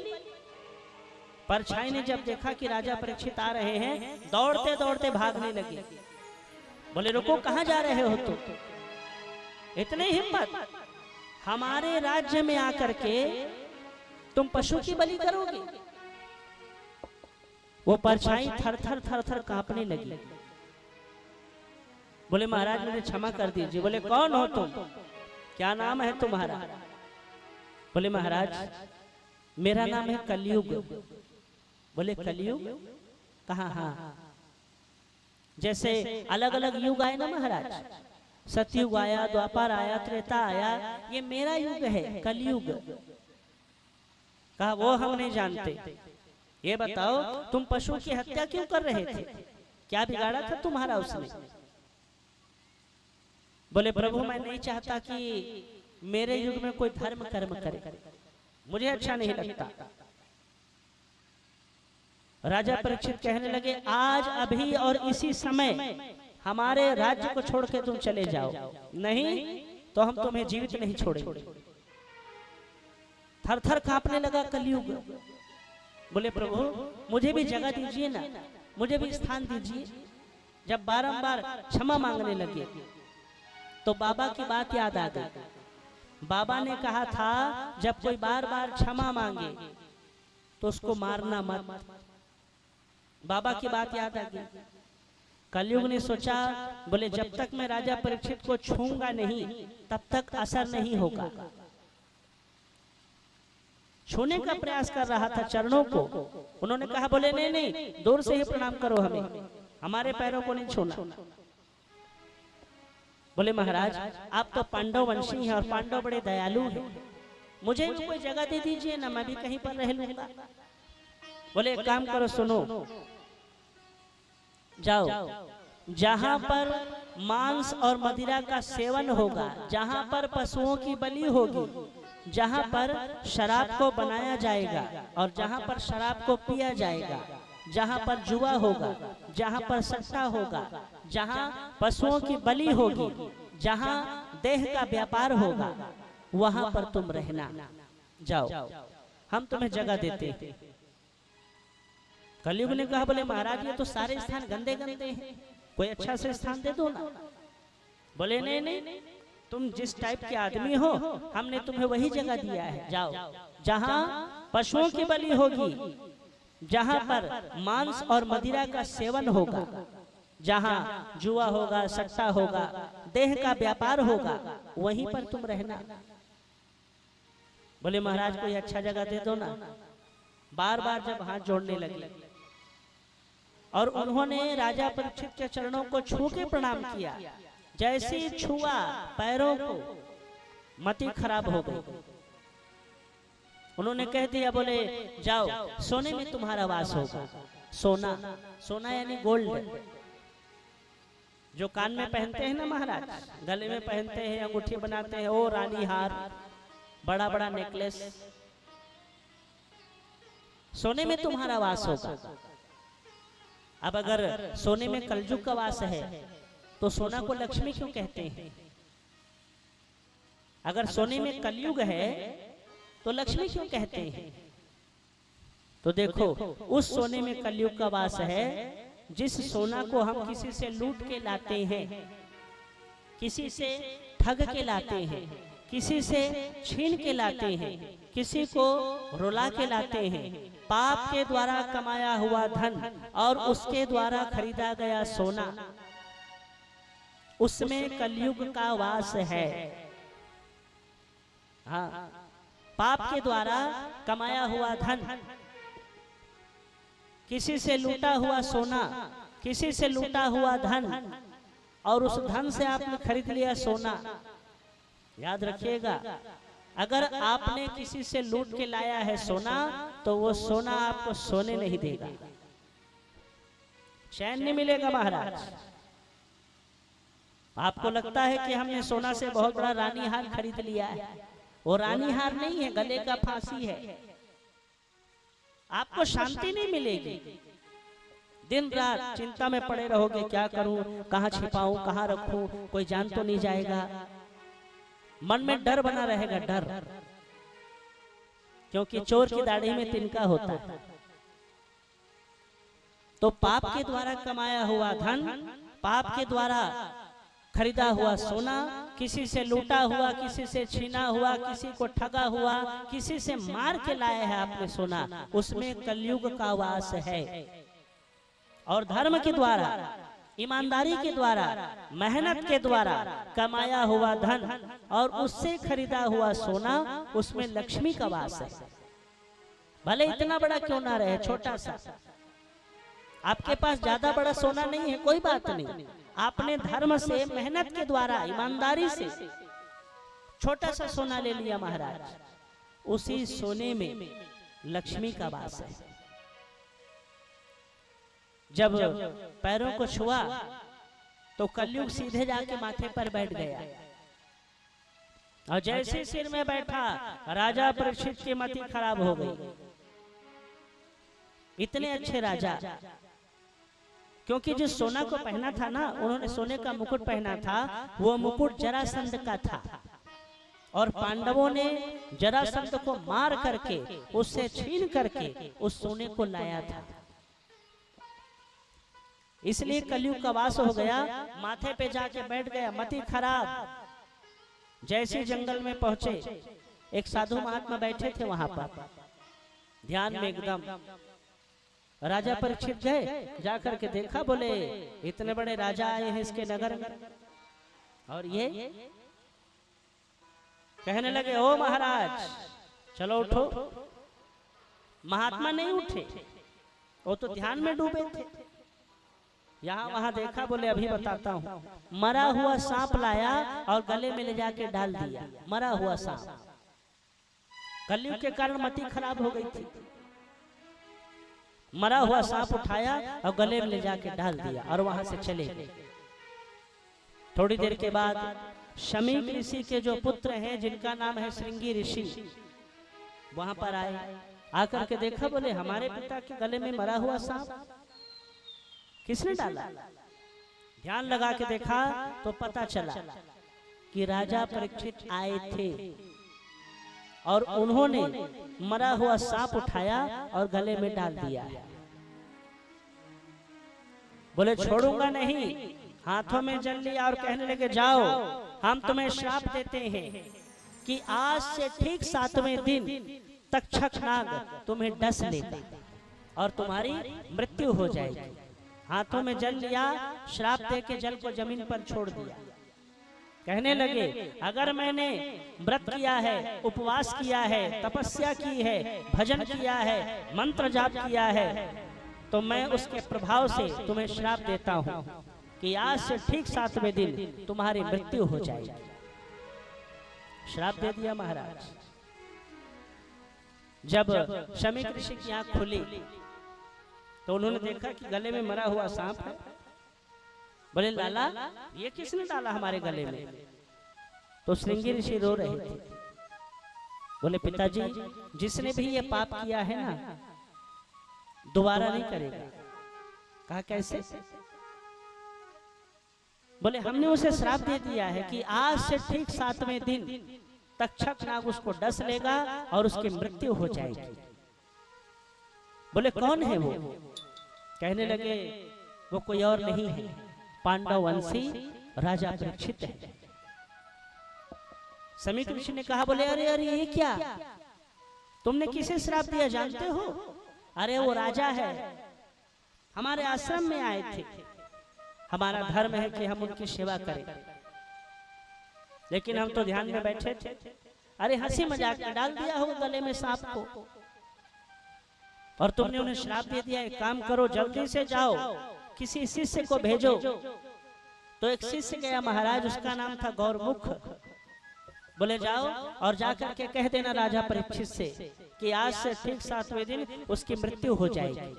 परछाई ने जब देखा कि राजा परीक्षित आ रहे हैं, दौड़ते दौड़ते भागने लगे। बोले रुको, कहां जा रहे हो तुम? इतनी हिम्मत, हमारे राज्य में आकर के तुम पशु की बलि करोगे? वो परछाई थर थर कांपने लगी। बोले महाराज मुझे क्षमा कर दीजिए। बोले कौन हो तुम, क्या नाम है तुम्हारा? बोले महाराज मेरा नाम है कलयुग। बोले कलयुग कहाँ? हाँ, जैसे अलग अलग युग आए ना महाराज, सतयुग आया, द्वापर आया, त्रेता आया, ये मेरा युग है कलयुग। कहा वो हम नहीं जानते, ये बताओ तुम पशु की हत्या क्यों कर रहे थे? क्या बिगाड़ा था तुम्हारा उसने? बोले प्रभु मैं नहीं चाहता कि मेरे युग में कोई धर्म कर्म करे, मुझे अच्छा नहीं लगता। राजा परीक्षित कहने लगे, आज अभी और इसी समय हमारे राज्य को छोड़ के तुम चले जाओ, नहीं तो हम तुम्हें जीवित नहीं छोड़ेंगे। थर थर कांपने लगा कलयुग। बोले प्रभु मुझे भी जगह दीजिए ना, मुझे भी स्थान दीजिए। जब बारंबार क्षमा मांगने लगे तो बाबा की बात याद आ गई। बाबा ने कहा था जब कोई बार बार क्षमा मांगे तो उसको मारना मत। बाबा की बात याद आ गई। कलयुग ने सोचा, बोले जब तक मैं राजा परीक्षित को छूंगा नहीं तब तक असर नहीं होगा। छूने का प्रयास कर रहा था चरणों को। उन्होंने कहा, बोले नहीं नहीं, दूर से ही प्रणाम करो, हमें हमारे पैरों को नहीं छूना। बोले महाराज आप तो पांडव वंशी हैं और पांडव बड़े दयालु हैं, मुझे भी कोई जगह दे दीजिए ना, मैं भी कहीं पर रह लूंगा। बोले एक काम करो, सुनो, जाओ जहां पर मांस और मदिरा का सेवन होगा, जहां पर पशुओं की बलि होगी, जहां पर शराब को बनाया जाएगा और जहां पर शराब को पिया जाएगा, जहां पर जुआ होगा, जहां पर सट्टा होगा, जहां पशुओं की बलि होगी, जहां देह का व्यापार होगा, वहां पर तुम रहना। जाओ हम तुम्हें जगह देते हैं। कलयुग ने कहा, बोले महाराज ये तो सारे स्थान गंदे गंदे हैं, कोई अच्छा से स्थान दे दो ना। बोले नहीं नहीं, तुम जिस टाइप के आदमी हो हमने तुम्हें वही जगह दिया है। जाओ जहां पशुओं की बलि होगी, जहां पर मांस और मदिरा का सेवन होगा, जहां जुआ होगा, सट्टा होगा, देह का व्यापार होगा, वहीं पर तुम रहना। बोले महाराज कोई अच्छा जगह दे दो ना। बार बार जब हाथ जोड़ने लगे और उन्होंने राजा परीक्षित के चरणों को छू के प्रणाम किया, जैसे ही छुआ पैरों को मति खराब हो गई। उन्होंने कह दिया, बोले जाओ सोने में तुम्हारा वास होगा। सोना, सोना यानी गोल्ड, जो कान में पहनते हैं ना महाराज, गले में पहनते हैं, अंगूठी बनाते हैं, ओ रानी हार, बड़ा बड़ा नेकलेस, सोने में तुम्हारा वास होगा। अब अगर सोने में कलयुग का वास है तो सोना को लक्ष्मी क्यों कहते हैं? अगर सोने में कलयुग है तो लक्ष्मी क्यों कहते हैं? तो देखो, उस सोने में कलयुग का वास है जिस सोना को हम किसी से लूट के लाते हैं, किसी से ठग के लाते हैं, किसी से छीन के लाते हैं, किसी को रुला के लाते हैं। पाप के द्वारा कमाया हुआ धन और उसके द्वारा खरीदा गया सोना, उसमें कलयुग का वास है। हाँ, पाप के द्वारा कमाया हुआ धन, किसी से लूटा हुआ सोना, किसी से लूटा हुआ धन, और उस धन से आपने खरीद लिया सोना। याद रखिएगा, अगर आपने किसी से लूट के लाया है सोना तो वो सोना आपको सोने नहीं देगा, चैन नहीं मिलेगा महाराज। आपको लगता है कि हमने सोना से बहुत बड़ा रानी हार खरीद लिया है, वो रानी हार नहीं है, गले का फांसी है। आपको शांति नहीं मिलेगी, दिन रात चिंता में पड़े रहोगे, क्या करूं, कहां छिपाऊं, कहां रखूं, कोई जान तो नहीं जाएगा। मन में डर बना रहेगा, डर, क्योंकि चोर की दाढ़ी में तिनका होता है। तो पाप के द्वारा कमाया हुआ धन, पाप के द्वारा खरीदा हुआ सोना, किसी से लूटा हुआ, किसी से छीना हुआ, किसी को ठगा हुआ, किसी से मार के लाया है आपने सोना, उसमें कलयुग का वास है। और धर्म के द्वारा, ईमानदारी के द्वारा, मेहनत के द्वारा कमाया हुआ धन और उससे खरीदा हुआ सोना, उसमें लक्ष्मी का वास है। भले इतना बड़ा क्यों ना रहे, छोटा सा, आपके पास ज्यादा बड़ा सोना नहीं है, कोई बात नहीं, आपने धर्म से, मेहनत के द्वारा, ईमानदारी से छोटा सा सोना ले लिया महाराज, उसी सोने में लक्ष्मी का वास है। जब पैरों को छुआ तो कलयुग सीधे जाके माथे पर बैठ गया, और जैसे सिर में बैठा राजा परीक्षित की मति खराब हो गई। इतने अच्छे राजा, क्योंकि जिस सोना को पहना था ना, उन्होंने सोने का मुकुट पहना था, वो मुकुट जरासंध का था, और पांडवों ने जरासंध को मार करके, उससे छीन करके उस सोने को लाया था। इसलिए कलयुग का वास हो गया, माथे पे जाके बैठ गया, मति खराब। जैसे जंगल में पहुंचे, एक साधु महात्मा बैठे थे वहां पर ध्यान में एकदम। राजा परीक्षित गए, जाकर के देखा, बोले इतने बड़े राजा आए हैं इसके नगर में, और ये कहने लगे, ओ महाराज चलो उठो। महात्मा नहीं उठे, वो तो ध्यान में डूबे थे। यहाँ वहां देखा, बोले अभी बताता हूँ। मरा हुआ सांप लाया और गले में ले जाके डाल दिया, मरा हुआ सांप। कलयुग के कारण मति खराब हो गई थी। मरा हुआ सांप उठाया और गले में ले जाके डाल दिया और वहां से चले गए। थोड़ी देर के बाद शमीक ऋषि के जो पुत्र हैं, जिनका नाम है श्रृंगी ऋषि, वहां पर आए। आकर के देखा, बोले हमारे पिता के गले में मरा हुआ सांप किसने डाला? ध्यान लगा के देखा तो पता चला कि राजा परीक्षित आए थे और उन्होंने मरा हुआ सांप उठाया और गले में डाल दिया। बोले छोड़ूंगा नहीं, हाथों में जल लिया और कहने लगे, जाओ हम तुम्हें श्राप देते हैं कि आज से ठीक 7वें दिन तक्षक नाग तुम्हें डस लेगा और तुम्हारी मृत्यु हो जाएगी। हाथों में जल लिया, श्राप दे के जल को जमीन पर छोड़ दिया। कहने लगे अगर मैंने व्रत किया है, उपवास किया है, तपस्या की है, भजन किया है, मंत्र जाप किया है, तो मैं उसके प्रभाव से तुम्हें श्राप देता हूं कि आज से ठीक 7वें दिन तुम्हारी मृत्यु हो जाएगी। श्राप दे दिया महाराज। जब शमी ऋषि की आंख खुली तो उन्होंने देखा कि गले में मरा हुआ सांप है। बोले लाला ये किसने डाला हमारे गले में? तो श्रृंगी ऋषि रो रहे थे। बोले पिताजी, जिसने भी ये पाप किया है ना दोबारा नहीं करेगा। कहा कैसे? बोले हमने उसे श्राप दे दिया है कि आज से ठीक 7वें दिन तक्षक नाग उसको डस लेगा और उसकी मृत्यु हो जाएगी। बोले कौन है वो? कहने लगे वो कोई और नहीं है, पांडव वंशी राजा परीक्षित है। समीक ऋषि ने कहा बोले अरे अरे ये क्या, तुमने किसे श्राप दिया जानते हो? अरे वो राजा है, हमारे आश्रम में आए थे, हमारा धर्म है कि हम उनकी सेवा करें, लेकिन हम तो ध्यान में बैठे थे। अरे हंसी मजाक में डाल दिया होगा गले में सांप को और तुमने उन्हें श्राप दे दिया। एक काम करो, जल्दी से जाओ किसी शिष्य को भेजो। तो एक शिष्य गया महाराज, उसका नाम था गौरमुख। बोले जाओ और जाकर के कह देना राजा परीक्षित से कि आज से ठीक 7वें दिन उसकी मृत्यु हो जाएगी।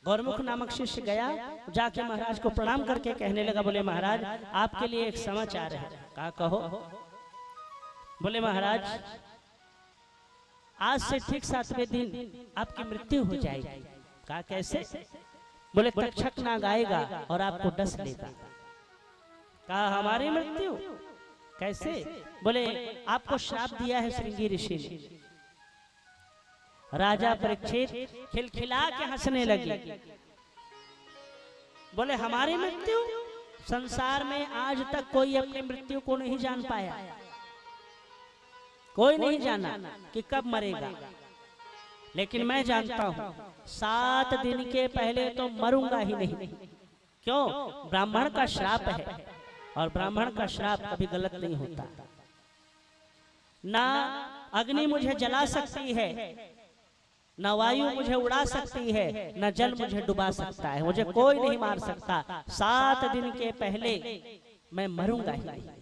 गौरमुख नामक शिष्य गया, जाके महाराज को प्रणाम करके कहने लगा बोले महाराज आपके लिए एक समाचार है। कहा कहो। बोले महाराज आज से ठीक 7वें दिन आपकी मृत्यु हो जाएगी। कहा कैसे? बोले तक्षक नाग आएगा और आपको डस लेगा। कहा हमारी मृत्यु कैसे? बोले आपको श्राप दिया है श्रृंगी ऋषि ने। राजा परीक्षित खिलखिला के हंसने लगे। बोले हमारी मृत्यु? संसार में आज तक कोई अपनी मृत्यु को नहीं जान पाया, कोई नहीं जाना कि कब मरेगा, लेकिन मैं जानता हूं 7 दिन के पहले तो मरूंगा ही नहीं। क्यों? ब्राह्मण का श्राप है और ब्राह्मण का श्राप कभी गलत नहीं होता। ना अग्नि मुझे जला सकती है, न वायु मुझे उड़ा सकती है, न जल मुझे डुबा सकता है, मुझे कोई नहीं मार सकता। 7 दिन के पहले मैं मरूंगा ही नहीं।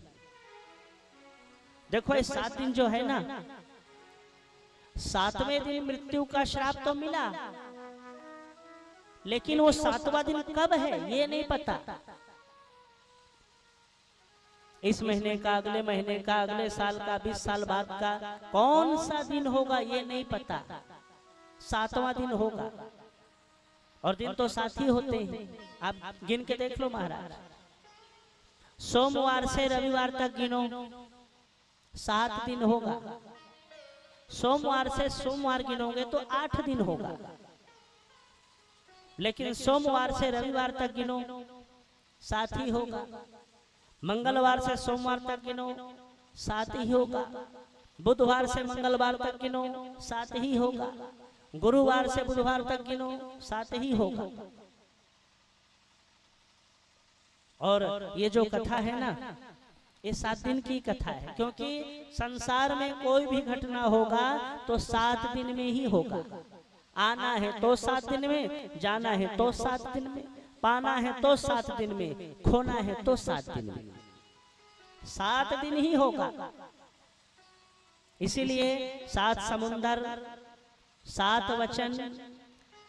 देखो ये 7 दिन जो है ना, 7वें दिन मृत्यु का श्राप तो मिला, लेकिन वो 7वां दिन कब है ये नहीं पता। इस महीने का, अगले महीने का, अगले साल का, 20 साल बाद का कौन सा दिन होगा ये नहीं पता। 7वां दिन होगा और दिन तो 7 ही होते हैं। आप गिन के देख लो महाराज, सोमवार से रविवार तक गिनो 7 दिन होगा। सोमवार से सोमवार गिनोगे तो 8 दिन होगा, लेकिन सोमवार से रविवार तक गिनो 7 ही होगा। मंगलवार से सोमवार तक गिनो 7 ही होगा। बुधवार से मंगलवार तक गिनो 7 ही होगा। गुरुवार से बुधवार तक गिनो 7 ही होगा। और ये जो कथा है ना, ये 7 दिन की कथा है, क्योंकि संसार में कोई भी घटना होगा तो 7 दिन में ही होगा। आना है तो 7 दिन में, जाना है तो 7 दिन में, पाना है तो 7 दिन में, खोना है तो 7 दिन में। 7 दिन ही होगा। इसीलिए 7 समुंदर, 7 वचन,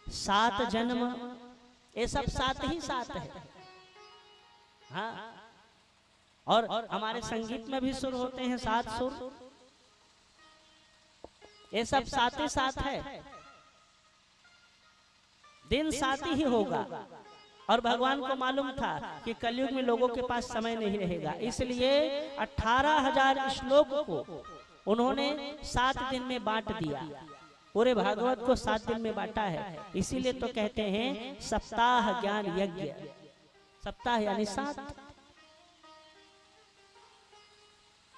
7 जन्म, ये सब 7 ही 7 है। हाँ, और हमारे संगीत में भी सुर होते हैं 7 सुर, ये सब 7 ही 7 है। दिन 7 ही होगा। और भगवान को मालूम था कि कलयुग में लोगों के पास समय नहीं रहेगा, इसलिए 18,000 श्लोक को उन्होंने 7 दिन में बांट दिया। पूरे भागवत को 7 दिन में बांटा है। इसीलिए तो कहते हैं सप्ताह ज्ञान यज्ञ। सप्ताह यानी 7।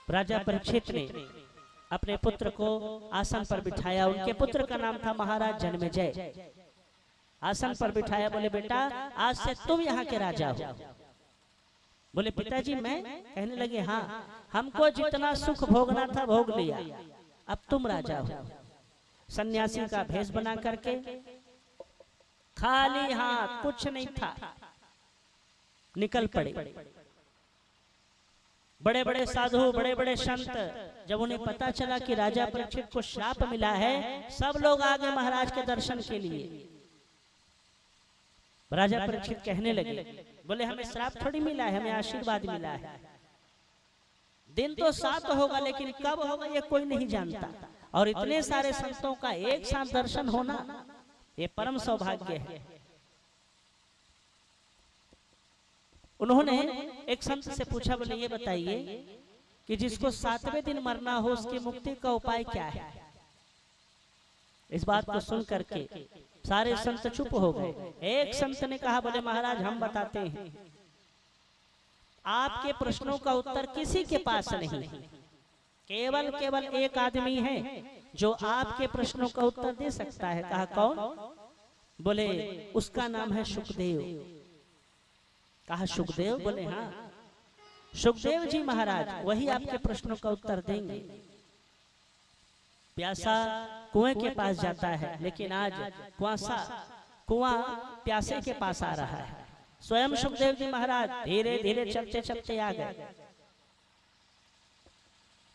राजा परीक्षित ने अपने पुत्र को आसन पर बिठाया। उनके पुत्र का नाम था महाराज जन्मेजय। आसन पर बिठाया, बोले बेटा आज से तुम यहाँ के राजा हो। बोले पिताजी मैं? कहने लगे हाँ, हमको जितना सुख भोगना था भोग लिया, अब तुम राजा हो। सन्यासी का भेष बना करके खाली हाथ, कुछ नहीं था, निकल पड़े। बड़े बड़े साधु, बड़े बड़े संत, जब उन्हें पता चला कि राजा परीक्षित को श्राप मिला है, सब लोग आ गए महाराज के दर्शन के लिए। राजा परीक्षित कहने लगे, बोले हमें श्राप थोड़ी मिला है, हमें आशीर्वाद मिला है। दिन तो 7 होगा, लेकिन कब होगा ये कोई नहीं जानता, और इतने सारे संतों का एक साथ दर्शन होना ये परम सौभाग्य है। उन्होंने एक संत से पूछा, बोले ये बताइए कि जिसको 7वें दिन मरना हो उसकी मुक्ति का उपाय क्या है? इस बात को सुन करके सारे संत चुप हो गए। एक संत ने कहा, बोले महाराज हम बताते हैं, आपके प्रश्नों का उत्तर किसी के पास नहीं, केवल एक आदमी है जो आपके प्रश्नों का उत्तर दे सकता है। कहा कौन? बोले उसका नाम है सुखदेव। कहा सुखदेव? बोले हाँ, सुखदेव जी महाराज वही आपके प्रश्नों का उत्तर देंगे। प्यासा कुएं के पास जाता है, लेकिन आज कुआं प्यासे के पास आ रहा है। स्वयं सुखदेव जी महाराज धीरे धीरे चलते चलते आ गए।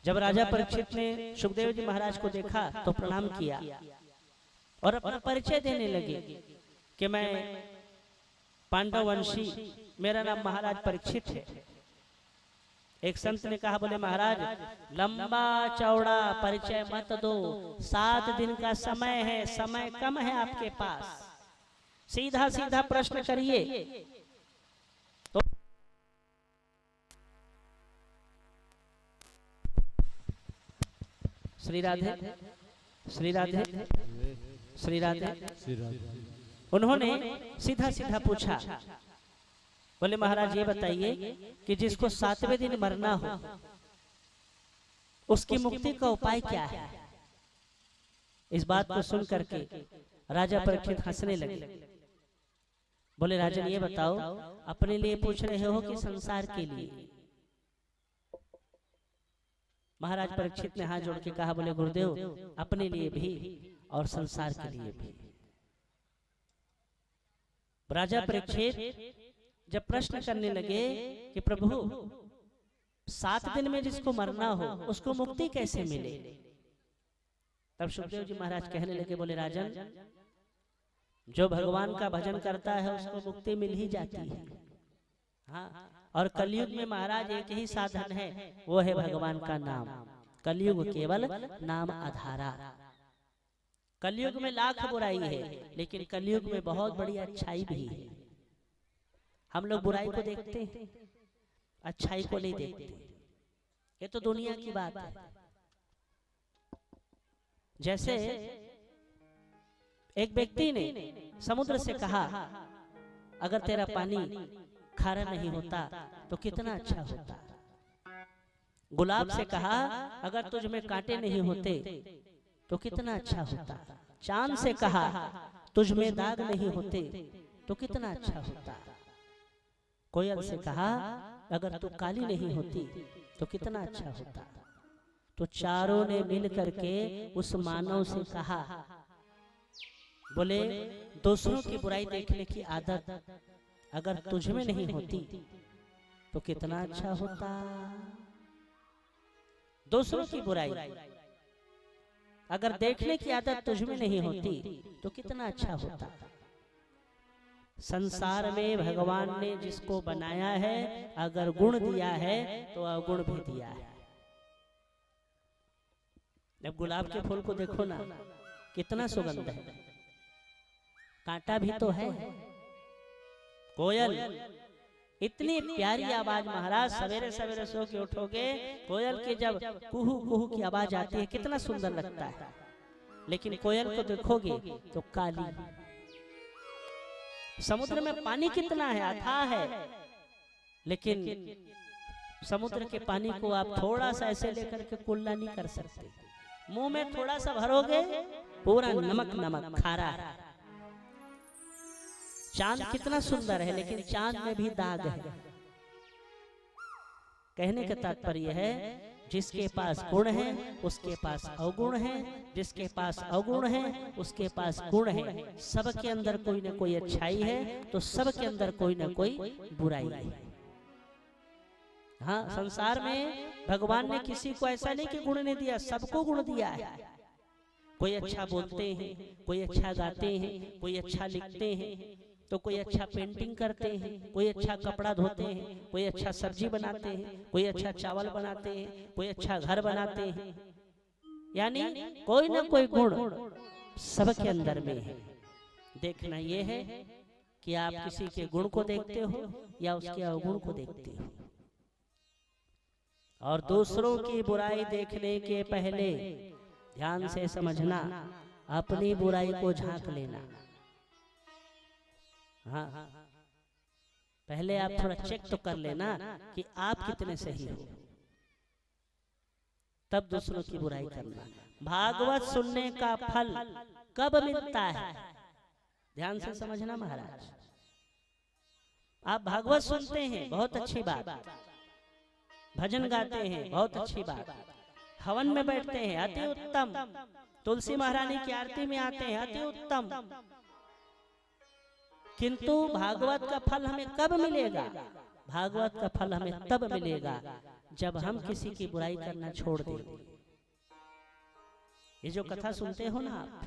जब राजा परीक्षित ने सुखदेव जी महाराज को देखा तो प्रणाम किया और अपना परिचय देने लगे कि मैं पांडव वंशी, मेरा नाम महाराज परीक्षित है। एक संत ने कहा, बोले महाराज लंबा चौड़ा परिचय मत दो, 7 दिन का समय है, समय कम है आपके पास, सीधा सीधा प्रश्न करिए। तो श्री राधे श्री राधे श्री राधे। उन्होंने सीधा सीधा पूछा, बोले महाराज ये बताइए कि जिसको 7वें दिन मरना हो उसकी मुक्ति का उपाय क्या है? इस बात को सुन करके राजा परीक्षित हंसने लगे। बोले राजन ये बताओ, अपने लिए पूछ रहे हो कि संसार के लिए? महाराज परीक्षित ने हाथ जोड़ के कहा, बोले गुरुदेव अपने लिए भी और संसार के लिए भी। राजा परीक्षित जब प्रश्न करने लगे कि प्रभु 7 दिन में जिसको मरना हो उसको मुक्ति कैसे मिले, तब सुखदेव जी महाराज कहने लगे, बोले राजन जो भगवान का भजन करता है उसको मुक्ति मिल ही जाती है। हाँ, और कलयुग में महाराज एक ही साधन है, वो है भगवान का नाम। कलयुग केवल नाम आधारा। कलयुग में लाख बुराई है, लेकिन कलयुग में बहुत बड़ी अच्छाई भी है। हम लोग बुराई को देखते हैं, अच्छाई को नहीं देखते। ये तो दुनिया की बात है। जैसे एक व्यक्ति ने समुद्र से कहा, अगर तेरा पानी खारा नहीं होता तो कितना अच्छा होता। गुलाब से कहा, अगर तुझ में कांटे नहीं होते तो कितना अच्छा होता। चांद से कहा, तुझ में दाग नहीं होते तो कितना अच्छा होता। कोयल से कहा, अगर तू काली नहीं होती तो कितना अच्छा होता। तो चारों ने मिल करके उस मानव से कहा, बोले दूसरों की बुराई देखने की आदत अगर तुझ में नहीं होती तो कितना अच्छा होता। दूसरों की बुराई अगर देखने की आदत तुझ में नहीं होती तो कितना अच्छा होता। संसार में भगवान ने जिसको बनाया है, अगर गुण दिया है तो अवगुण भी दिया है। जब गुलाब के फूल को देखो ना, कितना सुगंध है, कांटा भी तो है। कोयल इतनी प्यारी आवाज, महाराज सवेरे सवेरे सो के उठोगे, कोयल की जब कुहू कुहू की आवाज आती है कितना सुंदर लगता है। लेकिन कोयल को देखोगे तो काली। समुद्र में पानी कितना है, अथाह है, लेकिन समुद्र के पानी को आप थोड़ा सा ऐसे लेकर के कुल्ला नहीं कर सकते। मुंह में थोड़ा सा भरोगे पूरा नमक नमक खारा है। चांद कितना सुंदर है, लेकिन चांद में भी दाग है। कहने का तात्पर्य है जिसके पास गुण है उसके पास अवगुण है, जिसके पास अवगुण है उसके पास गुण है। सबके अंदर कोई ना कोई अच्छाई है तो सबके अंदर कोई ना कोई बुराई है। हाँ, संसार में भगवान ने किसी को ऐसा नहीं कि गुण नहीं दिया, सबको गुण दिया है। कोई अच्छा बोलते हैं, कोई अच्छा गाते हैं, कोई अच्छा लिखते हैं, तो कोई अच्छा पेंटिंग करते हैं, कोई अच्छा कपड़ा धोते हैं, कोई अच्छा सब्जी बनाते हैं, कोई अच्छा चावल बनाते हैं, कोई अच्छा घर बनाते हैं। यानी कोई ना कोई गुण सबके अंदर में है। देखना यह है कि आप किसी के गुण को देखते हो या उसके अवगुण को देखते हो। और दूसरों की बुराई देखने के पहले ध्यान से समझना, अपनी बुराई को झांक लेना। हाँ, पहले आप थोड़ा चेक तो कर लेना कि आप कितने सही हो, तब दूसरों की बुराई करना। भागवत सुनने का फल कब मिलता है, ध्यान से समझना महाराज। आप भागवत सुनते हैं, बहुत अच्छी बात, भजन गाते हैं, बहुत अच्छी बात, हवन में बैठते हैं, अति उत्तम, तुलसी महारानी की आरती में आते हैं, अति उत्तम। किंतु भागवत का फल हमें कब मिलेगा? भागवत का फल हमें तब मिलेगा जब हम किसी की बुराई करना छोड़ दें। ये जो कथा सुनते हो ना आप,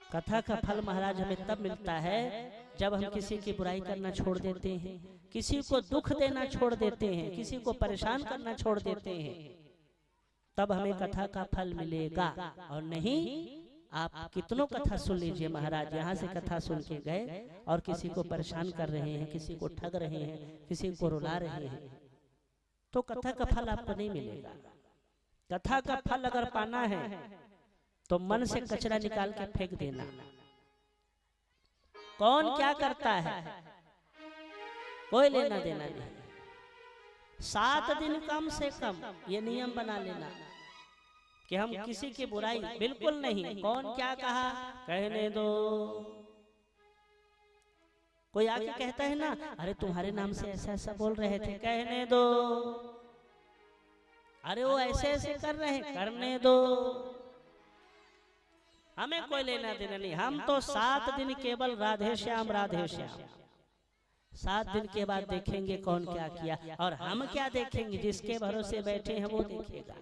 कथा का फल महाराज हमें तब मिलता है जब हम किसी की बुराई करना छोड़ देते हैं, किसी को दुख देना छोड़ देते हैं, किसी को परेशान करना छोड़ देते हैं, तब हमें कथा का फल मिलेगा। और नहीं, आप कितनों कथा सुन लीजिए महाराज, यहाँ से कथा सुन के गए और किसी को परेशान कर रहे हैं, किसी को ठग रहे हैं, किसी को रुला रहे हैं, तो कथा का फल आपको नहीं मिलेगा। कथा का फल अगर पाना है तो मन से कचरा निकाल के फेंक देना। कौन क्या करता है कोई लेना देना नहीं। 7 दिन कम से कम ये नियम बना लेना कि हम किसी की बुराई बिल्कुल नहीं। कौन क्या कहा कहने दो। कोई आके कहता है ना, अरे तुम्हारे नाम से ऐसा ऐसा बोल रहे थे, कहने दो। अरे वो ऐसे ऐसे कर रहे हैं, करने दो। हमें कोई लेना देना नहीं। हम तो 7 दिन केवल राधे श्याम राधे श्याम। 7 दिन के बाद देखेंगे कौन क्या किया, और हम क्या देखेंगे, जिसके भरोसे बैठे हैं वो देखेगा।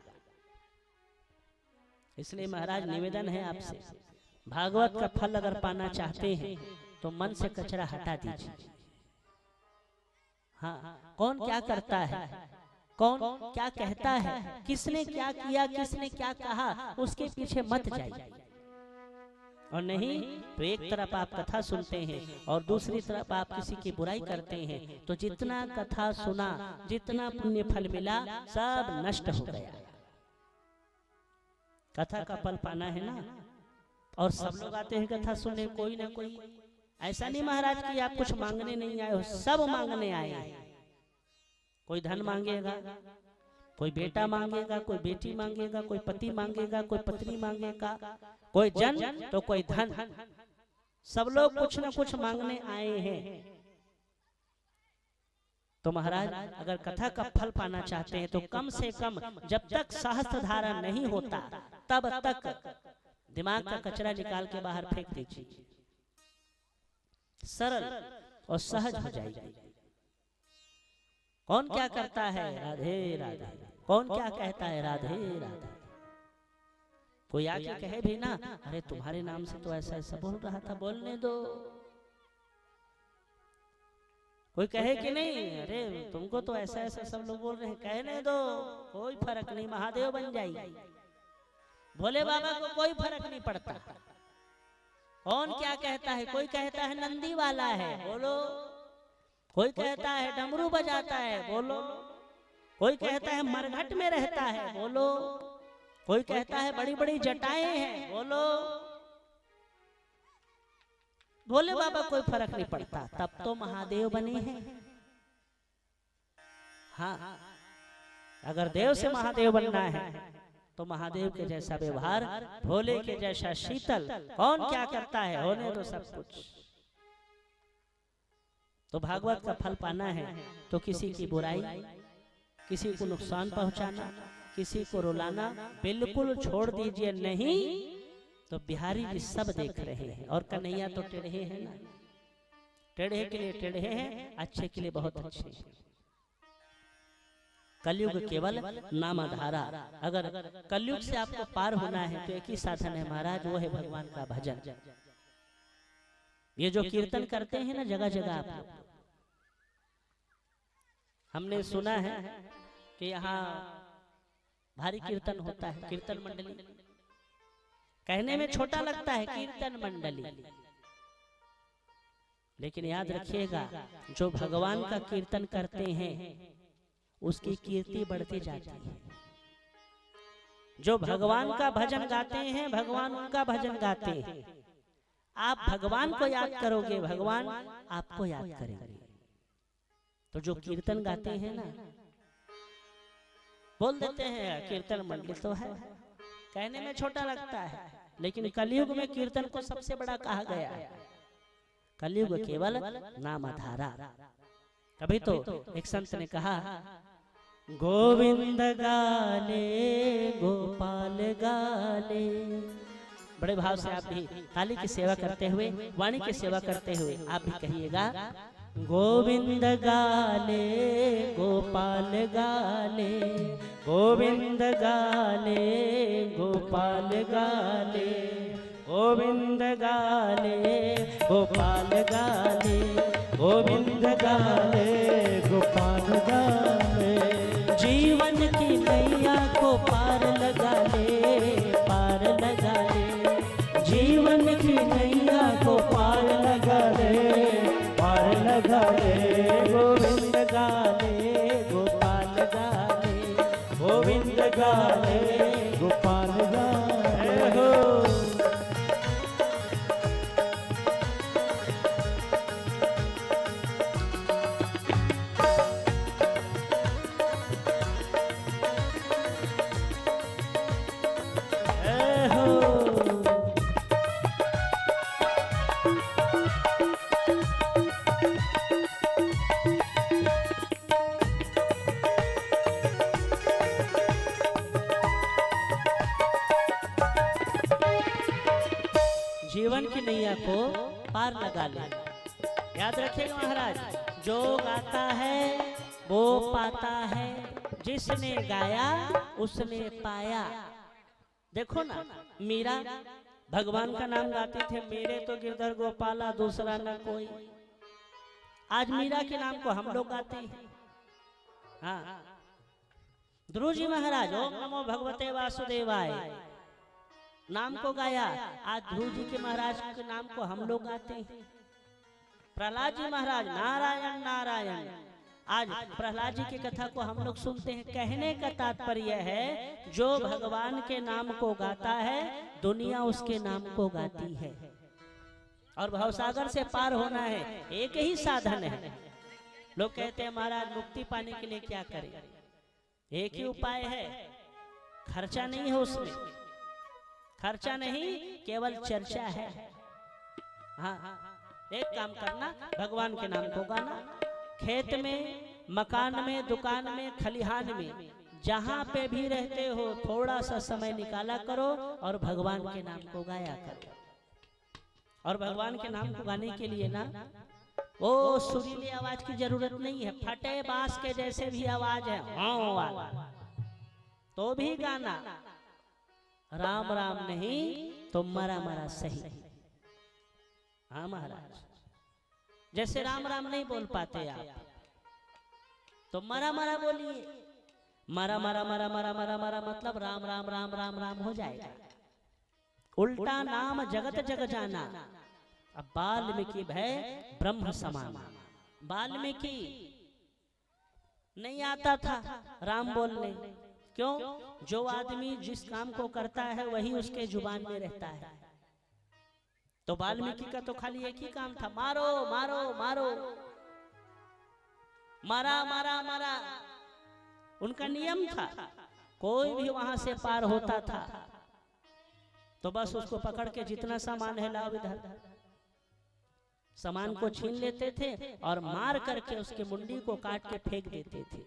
इसलिए महाराज निवेदन है आपसे, भागवत का फल अगर पाना चाहते हैं तो मन से कचरा हटा दीजिए। हाँ, कौन क्या करता है, कौन क्या कहता है, किसने क्या किया, किसने क्या कहा, उसके पीछे मत जाइए। और नहीं तो एक तरफ आप कथा सुनते हैं और दूसरी तरफ आप किसी की बुराई करते हैं, तो जितना कथा सुना, जितना पुण्य फल मिला, सब नष्ट हो गया। कथा का फल पाना है ना। और सब लोग आते हैं कथा सुनने, कोई ना कोई। ऐसा नहीं महाराज कि आप कुछ मांगने नहीं आए हो, सब मांगने आए हैं। कोई धन मांगेगा, कोई बेटा मांगेगा, कोई बेटी मांगेगा, कोई पति मांगेगा, कोई पत्नी मांगेगा, कोई जन तो कोई धन। सब लोग कुछ ना कुछ मांगने आए हैं। तो महाराज अगर कथा का फल पाना चाहते हैं तो कम से कम जब तक सहस्त्र धारा नहीं होता तब तक दिमाग का कचरा निकाल के बाहर फेंक दीजिए। सरल और सहज हो जाएगी। कौन क्या करता है, राधे राधे। कौन क्या कहता है, राधे राधे। कोई आके कहे भी ना, अरे तुम्हारे नाम से तो ऐसा ऐसा बोल रहा था, बोलने दो। कोई कहे कि नहीं, अरे तुमको तो ऐसा ऐसा सब लोग बोल रहे हैं, कहने दो, कोई फर्क नहीं, महादेव बन जाएगी। भोले बाबा को कोई फर्क नहीं पड़ता। कौन क्या कहता है, कोई कहता है नंदी वाला है, बोलो। कोई कहता है डमरू बजाता है, बोलो। कोई कहता है मरघट में रहता है, बोलो। कोई कहता है बड़ी बड़ी जटाएं हैं, बोलो। भोले बाबा कोई फर्क नहीं पड़ता, तब तो महादेव बने हैं। हाँ, अगर देव से महादेव बनना है तो महादेव के जैसा व्यवहार, भोले के जैसा शीतल। कौन क्या करता है, होने दो सब कुछ। तो भागवत का फल पाना है तो किसी की बुराई, किसी को नुकसान पहुंचाना, किसी को रुलाना बिल्कुल छोड़ दीजिए। नहीं तो बिहारी जी सब देख रहे हैं और कन्हैया तो टेढ़े हैं ना, टेढ़े के लिए टेढ़े हैं, अच्छे के लिए बहुत अच्छे हैं। कलयुग केवल नामधारा। अगर कलयुग से आपको पार होना है तो एक ही साधन है महाराज, वो है भगवान का भजन। ये जो कीर्तन करते हैं ना जगह जगह आप लोग, हमने सुना है कि यहाँ भारी कीर्तन होता है, कीर्तन मंडली। कहने में छोटा लगता है कीर्तन मंडली, लेकिन याद रखिएगा जो भगवान का कीर्तन करते हैं उसकी कीर्ति बढ़ती जाती है। जो भगवान का भजन गाते हैं भगवान उनका भजन गाते हैं। आप भगवान को याद करोगे, भगवान आपको याद करेंगे। तो जो कीर्तन गाते हैं ना, बोल देते हैं कीर्तन मंडली तो है, कहने में छोटा लगता है, लेकिन कलयुग में कीर्तन को सबसे बड़ा कहा गया है। कलयुग केवल नामधारा। कभी तो एक संत ने कहा, गोविंद गाले गोपाल गाले। बड़े भाव से आप भी ताली की सेवा करते हुए, वाणी की सेवा करते हुए आप भी कहिएगा, गोविंद गाले गोपाल गाले, गोविंद गाले गोपाल गाले, गोविंद गाले गोपाल गाले, गोविंद गाले गोपाल गाले। जीवन की नैया को पार लगा ले, पार लगा ले, जीवन की नैया को पार लगा ले, पार लगा ले। गोविंद गाले गोपाल गाले, गोविंद गाले गोपाल गाले हो। जीवन की नैया को पार लगा ले। याद रखिएगा महाराज, जो गाता है वो पाता है, जिसने गाया उसने पाया। देखो ना, मीरा भगवान का नाम गाते थे, मेरे तो गिरधर गोपाला दूसरा न कोई। आज मीरा के नाम को हम लोग गाते हैं। हाँ, ध्रुव जी महाराज ओम नमो भगवते वासुदेवाय नाम को गाया, आज ध्रुव जी के महाराज के नाम को हम लोग गाते हैं। प्रहलाद जी महाराज नारायण नारायण, आज प्रहलाद जी की कथा को हम लोग सुनते हैं। कहने का तात्पर्य है जो भगवान के नाम को गाता है दुनिया उसके नाम को गाती है। और भवसागर से पार होना है, एक ही साधन है। लोग कहते हैं महाराज मुक्ति पाने के लिए क्या करें? एक ही उपाय है, खर्चा नहीं है उसमें, खर्चा नहीं केवल चर्चा है। हाँ, एक काम करना, भगवान के नाम को गाना। खेत में, मकान में, दुकान में, खलिहान में, जहां पे भी रहते हो थोड़ा सा समय निकाला करो और भगवान के नाम को गाया करो। और भगवान के नाम को गाने के लिए ना वो सुरीली आवाज की जरूरत नहीं है, फटे बांस के जैसे भी आवाज है हाँ वाला तो भी गाना। राम राम नहीं तो मरा मरा सही। हाँ महाराज, जैसे राम राम नहीं बोल पाते आप तो मरा मरा बोलिए। मरा मरा मरा मरा मरा मरा मतलब राम राम राम राम राम हो जाएगा। उल्टा नाम जगत जग जाना। अब वाल्मीकि भय ब्रह्म समान। वाल्मीकि नहीं आता था राम बोलने, क्यों? जो आदमी जिस काम को करता है वही उसके जुबान में रहता है। तो वाल्मीकि का तो खाली एक ही काम था, मारो मारो मारो, मारा मारा मारा, उनका नियम था। कोई भी वहां से पार होता था तो बस उसको पकड़ के जितना सामान है लाओ इधर। सामान को छीन लेते थे और मार करके उसके मुंडी को काट के फेंक देते थे।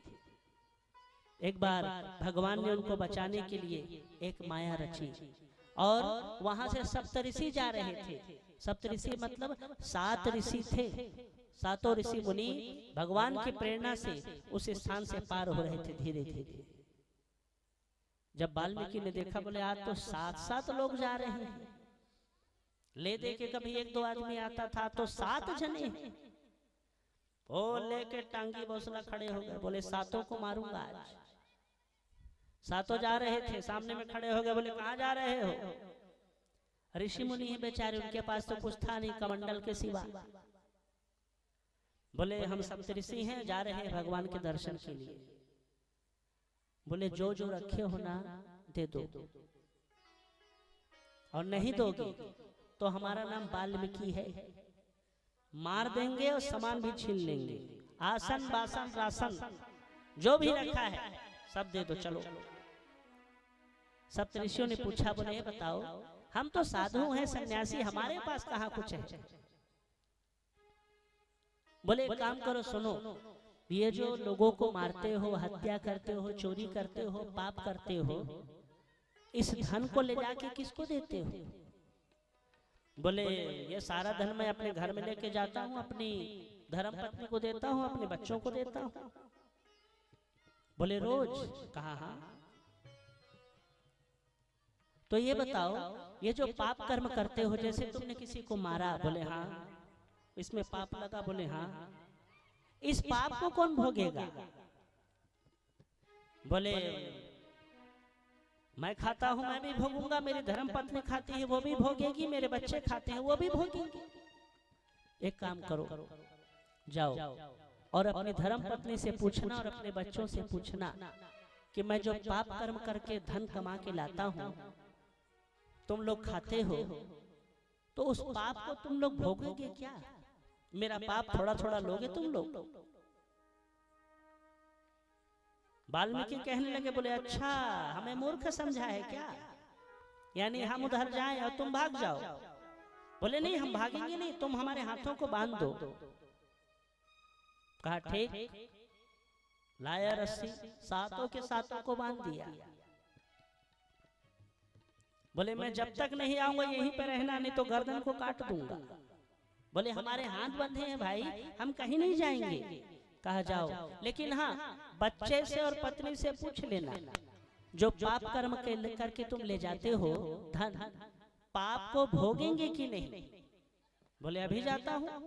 एक बार भगवान ने उनको बचाने के लिए एक माया रची और वहां से सप्तऋषि जा रहे थे। सप्तऋषि मतलब 7 ऋषि थे। 7 ऋषि मुनि भगवान की प्रेरणा से उस स्थान से पार हो रहे थे धीरे धीरे। जब वाल्मीकि ने देखा, बोले आज तो 7 लोग जा रहे हैं। ले दे के कभी 1-2 आदमी आता था, तो 7 जने हैं। वो लेके टांगी बौसला खड़े हो गए, बोले 7 को मारूंगा आज। 7 जा रहे थे, सामने में खड़े हो गए, बोले कहाँ जा रहे हो? ऋषि मुनि ही बेचारे, उनके पास तो कुछ था नहीं कमंडल के सिवा। बोले हम सप्तऋषि हैं, जा रहे हैं भगवान के दर्शन के लिए। बोले जो जो रखे हो ना दे दो, और नहीं दोगे तो हमारा नाम वाल्मीकि है, मार देंगे और सामान भी छीन लेंगे। आसन बासन राशन जो भी रखा है सब दे दो, चलो। सप्तऋषियों ने पूछा, बोले बताओ हम तो साधु हैं, सन्यासी, हमारे पास कहाँ कुछ है? बोले एक काम करो, सुनो, ये जो लोगों को मारते हो, हत्या करते हो, चोरी करते हो, पाप करते हो, इस धन को ले जाके किसको देते हो? बोले ये सारा धन मैं अपने घर में लेके जाता हूँ, अपनी धर्म पत्नी को देता हूँ, अपने बच्चों को देता हूँ। बोले रोज? कहा हाँ। तो ये बताओ, ये जो पाप कर्म करते हो, जैसे तुमने किसी को मारा, बोले हाँ, इसमें पाप लगा, बोले हाँ, इस पाप को कौन भोगेगा? बोले मैं खाता हूं, मैं भी भोगूंगा, मेरी धर्म पत्नी खाती है वो भी भोगेगी, मेरे बच्चे खाते हैं वो भी भोगेंगे। एक काम करो, जाओ और अपनी धर्म पत्नी से पूछना और अपने बच्चों से पूछना कि मैं जो पाप कर्म करके धन कमा के लाता हूं, तुम लोग खाते हो, तो उस पाप को तुम लोग भोगोगे क्या? मेरा पाप थोड़ा थोड़ा लोगे तुम लोग? वाल्मीकि कहने लगे, बोले अच्छा हमें मूर्ख समझा है क्या? यानी हम उधर जाएं और तुम भाग जाओ? बोले नहीं, हम भागेंगे नहीं, तुम हमारे हाथों को बांध दो। कहा ठीक, लाया रस्सी, 7 के 7 को बांध दिया। बोले मैं जब तक नहीं आऊंगा यहीं पे रहना, नहीं तो गर्दन को काट दूंगा। बोले हमारे हाथ बंधे हैं भाई, हम कहीं नहीं जाएंगे। कहा जाओ, लेकिन हाँ बच्चे से और पत्नी से पूछ लेना, जो पाप कर्म के करके तुम ले जाते हो धन, पाप को भोगेंगे कि नहीं? बोले अभी जाता हूँ।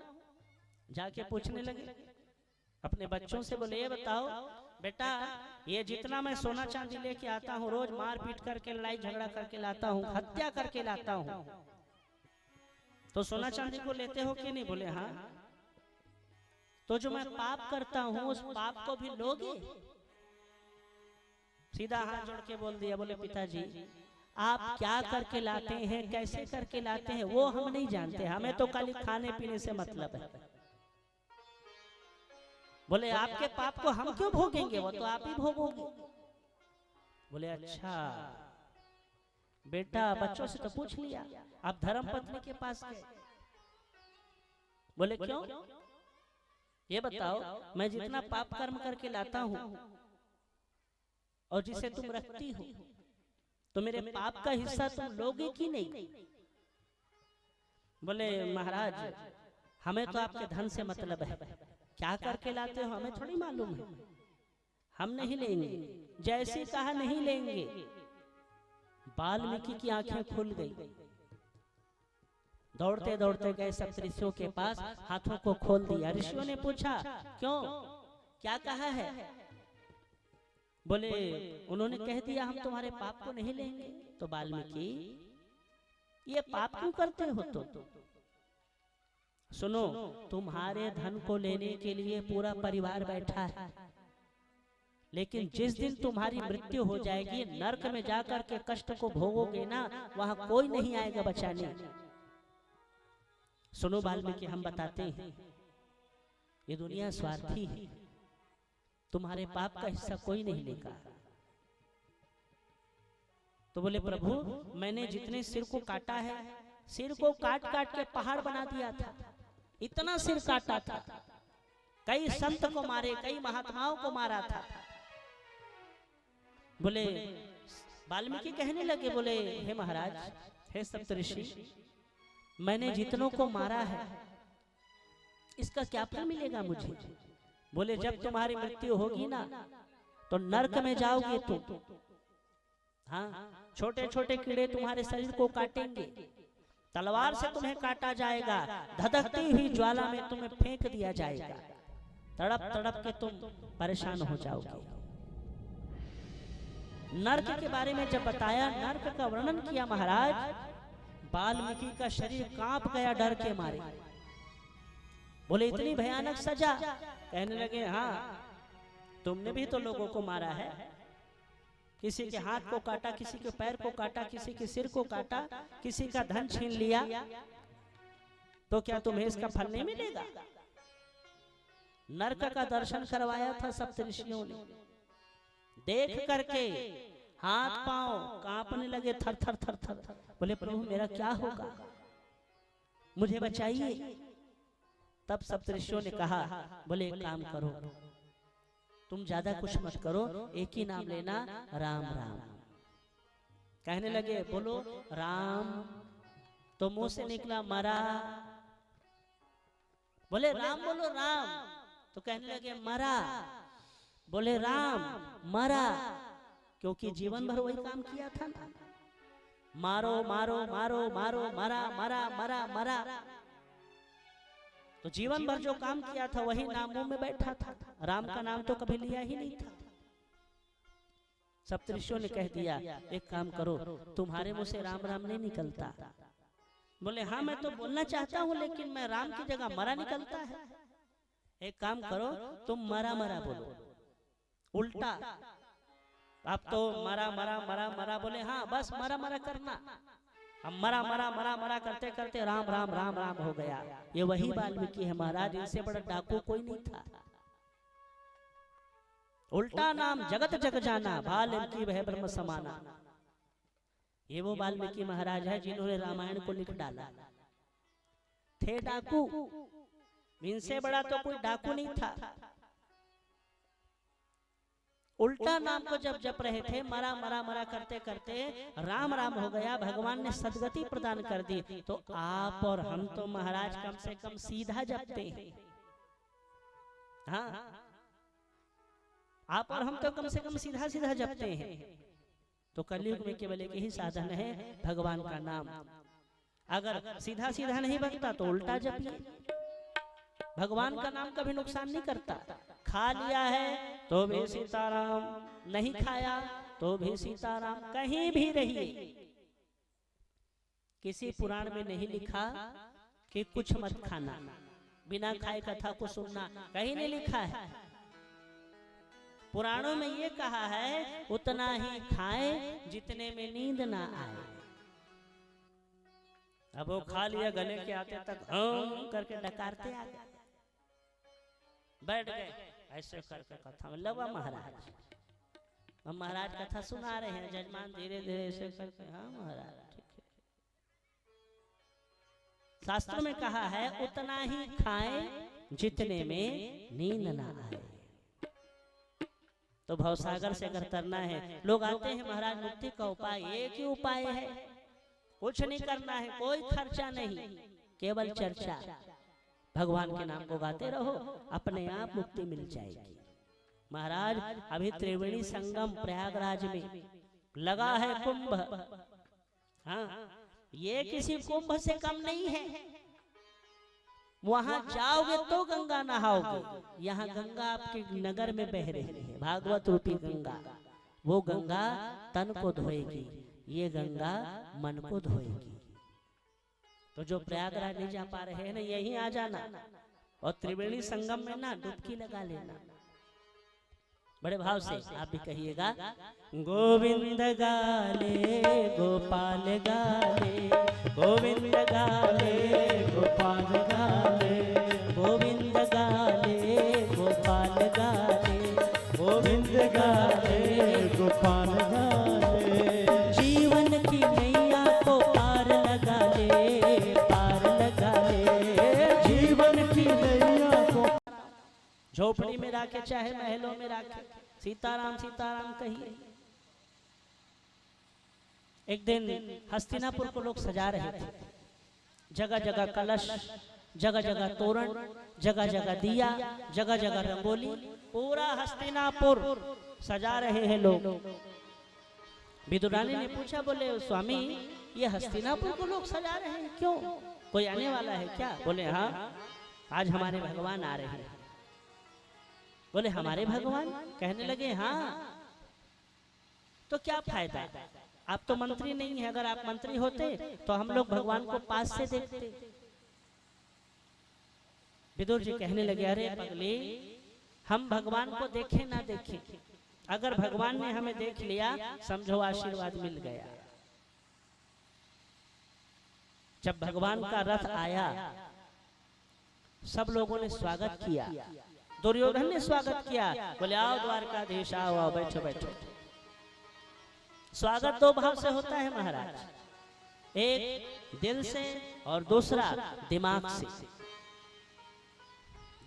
जाके पूछने लगे अपने बच्चों से, बोले ये बताओ बेटा, ये जितना मैं सोना चांदी लेके आता हूँ, रोज मार पीट करके, लड़ाई झगड़ा करके लाता हूँ, हत्या करके लाता हूँ, तो सोना चांदी को लेते हो कि नहीं? बोले हाँ। तो जो मैं पाप करता हूँ उस पाप को भी लोगे? सीधा हाथ जोड़ के बोल दिया, बोले पिताजी आप क्या करके लाते हैं, कैसे करके लाते हैं वो हम नहीं जानते, हमें तो खाली खाने पीने से मतलब है। बोले आपके पाप को हम क्यों भोगेंगे, वो तो आप ही भोगोगे। बोले अच्छा बेटा, बच्चों से तो पूछ लिया, आप धर्म पत्नी के पास गए। बोले क्यों? ये बताओ, मैं जितना पाप कर्म करके लाता हूँ और जिसे तुम रखती हो, तो मेरे पाप का हिस्सा तुम लोगे कि नहीं? बोले महाराज हमें तो आपके धन से मतलब है, क्या करके लाते हो हमें थोड़ी मालूम है, हम नहीं लेंगे। जैसे कहा नहीं लेंगे। वाल्मीकि की आंखें खुल गई, दौड़ते दौड़ते गए सप्तऋषियों के पास, हाथों को खोल दिया। ऋषियों ने पूछा क्यों, क्या कहा है? बोले उन्होंने कह दिया हम तुम्हारे पाप को नहीं लेंगे। तो वाल्मीकि ये पाप क्यों करते हो? तो सुनो, तुम्हारे धन को लेने के लिए पूरा परिवार बैठा है, लेकिन जिस दिन तुम्हारी मृत्यु हो जाएगी, नरक में जाकर के कष्ट को भोगोगे ना, वहां कोई नहीं आएगा बचाने। सुनो वाल्मीकि, हम बताते हैं ये दुनिया स्वार्थी है, तुम्हारे पाप का हिस्सा कोई नहीं लेगा। तो बोले प्रभु मैंने जितने सिर को काटा है, सिर को काट काट के पहाड़ बना दिया था, इतना सिर काटा था, कई संत को मारे, कई महात्माओं को मारा था। बोले वाल्मीकि कहने लगे, बोले हे महाराज, हे सप्तऋषि, मैंने जितनों को मारा है इसका क्या फल मिलेगा मुझे? बोले जब तुम्हारी मृत्यु होगी ना तो नरक में जाओगे तुम। हाँ, छोटे छोटे कीड़े तुम्हारे शरीर को काटेंगे, तलवार से तुम्हें काटा जाएगा, धधकती हुई ज्वाला में तुम्हें फेंक दिया जाएगा, तड़प तड़प के तुम परेशान हो जाओगे। नरक के बारे में जब बताया, नरक का वर्णन किया महाराज, वाल्मीकि का शरीर कांप गया डर के मारे। बोले इतनी भयानक सजा? कहने लगे हाँ, तुमने भी तो लोगों को मारा है, किसी के हाथ को काटा, किसी के पैर को काटा, किसी के सिर को काटा, किसी का धन छीन लिया, तो क्या तुम्हें इसका फल नहीं मिलेगा? नरक का दर्शन करवाया था सप्तऋषियों ने, देख करके हाथ पांव कांपने लगे, थर थर थर थर। बोले प्रभु मेरा क्या होगा, मुझे बचाइए। तब सप्तऋषियों ने कहा, बोले एक काम करो, तुम ज्यादा कुछ मत करो, एक ही नाम लेना, राम राम। कहने लगे बोलो राम, तो मुंह से निकला मरा। बोले राम बोलो राम, तो कहने लगे मरा। बोले राम मरा, क्योंकि जीवन भर वही काम किया था ना, मारो मारो मारो मारो, मरा मरा मरा मरा। तो जीवन भर जो काम किया था वही नाम मुंह में बैठा था, राम का नाम तो कभी लिया ही नहीं था। सप्तऋषियों ने कह दिया एक काम करो, तुम्हारे मुंह से राम राम नहीं निकलता। बोले हाँ मैं तो बोलना चाहता हूँ, लेकिन मैं राम की जगह मरा निकलता है। एक काम करो, तुम मरा मरा बोलो, उल्टा। आप तो मरा मरा मरा मरा बोले, हाँ बस मरा मरा करना। हम मरा मरा मरा मरा करते करते राम राम राम राम हो गया। ये वही वाल्मीकि है महाराज, इनसे बड़ा डाकू कोई नहीं था। उल्टा नाम जगत जग जाना, वाल्मीकि वह ब्रह्म समाना। ये वो वाल्मीकि महाराज है जिन्होंने रामायण को लिख डाला। थे डाकू, इनसे बड़ा तो कोई डाकू नहीं था। उल्टा नाम को जब जप रहे थे, मरा मरा मरा करते करते राम राम हो गया, भगवान ने सदगति प्रदान कर दी। तो आप और हम तो महाराज कम से कम सीधा जपते हैं। हाँ, आप और हम तो कम से कम सीधा सीधा जपते हैं। तो कलयुग में केवल एक ही साधन है, भगवान का नाम। अगर सीधा सीधा नहीं बनता तो उल्टा जपिए। भगवान का नाम कभी नुकसान नहीं करता। खा लिया है तो भी सीताराम, नहीं खाया तो भी सीताराम, कहीं भी रहिए। किसी पुराण में नहीं लिखा कि कुछ मत खाना, बिना खाए कथा को सुनना, कहीं नहीं लिखा है। पुराणों में ये कहा है उतना ही खाएं जितने में नींद ना आए। अब वो खा लिया, गले के आते तक करके डकारते आ गए, बैठ गए, ऐसे करके कथा में लगा महाराज। हम महाराज कथा सुना रहे हैं, जजमान धीरे धीरे ऐसे करके, हाँ महाराज ठीक है। शास्त्रों में कहा है उतना ही खाएं जितने में नींद ना आए। तो भवसागर से अगर तरना है, लोग आते हैं महाराज मुक्ति का उपाय एक ही उपाय है, कुछ नहीं करना है, कोई खर्चा नहीं, केवल चर्चा। भगवान के नाम को गाते रहो, अपने आप मुक्ति मिल जाएगी। महाराज अभी त्रिवेणी संगम प्रयागराज में लगा है कुंभ। हाँ, ये किसी कुंभ से कम नहीं है। वहां जाओगे तो गंगा नहाओगे। यहाँ गंगा आपके नगर में बह रही है, भागवत रूपी गंगा। वो गंगा तन को धोएगी, ये गंगा मन को धोएगी। तो जो प्रयागराज नहीं जा पा रहे हैं ना, यहीं आ जाना और त्रिवेणी संगम में ना डुबकी लगा लेना। बड़े भाव से आप भी कहिएगा, गोविंद गाले गोपाल गाले, गोविंद गाले गोपाल गाले, गोविंद गाले गोपाल गाले, गोविंद गाले गोपाल गाले। जीवन की नैया को पार लगा ले, पार लगा ले, जीवन झोपड़ी में राखे चाहे महलों में राखे, सीताराम सीताराम कहिए। एक दिन हस्तिनापुर को लोग सजा रहे थे, जगह जगह कलश, जगह जगह तोरण, जगह जगह दिया, जगह जगह रंगोली, पूरा हस्तिनापुर सजा रहे हैं लोग। विदुर रानी ने पूछा, बोले स्वामी ये हस्तिनापुर को लोग सजा रहे हैं क्यों, कोई आने वाला है क्या? बोले हाँ, आज हमारे भगवान आ रहे हैं। बोले हमारे भगवान? कहने लगे हाँ। तो क्या फायदा, आप तो मंत्री नहीं है, अगर आप मंत्री होते तो हम लोग भगवान को पास से देखते। विदुर जी कहने लगे, अरे पगले, हम भगवान को देखें ना देखें, अगर भगवान ने हमें देख लिया समझो आशीर्वाद मिल गया। जब भगवान का रथ आया, सब लोगों ने स्वागत किया, दुर्योधन ने स्वागत किया, बोले आओ द्वारकाधीश, आओ आओ, बैठो बैठो। स्वागत दो भाव से होता है महाराज, एक दिल से और दूसरा दिमाग से।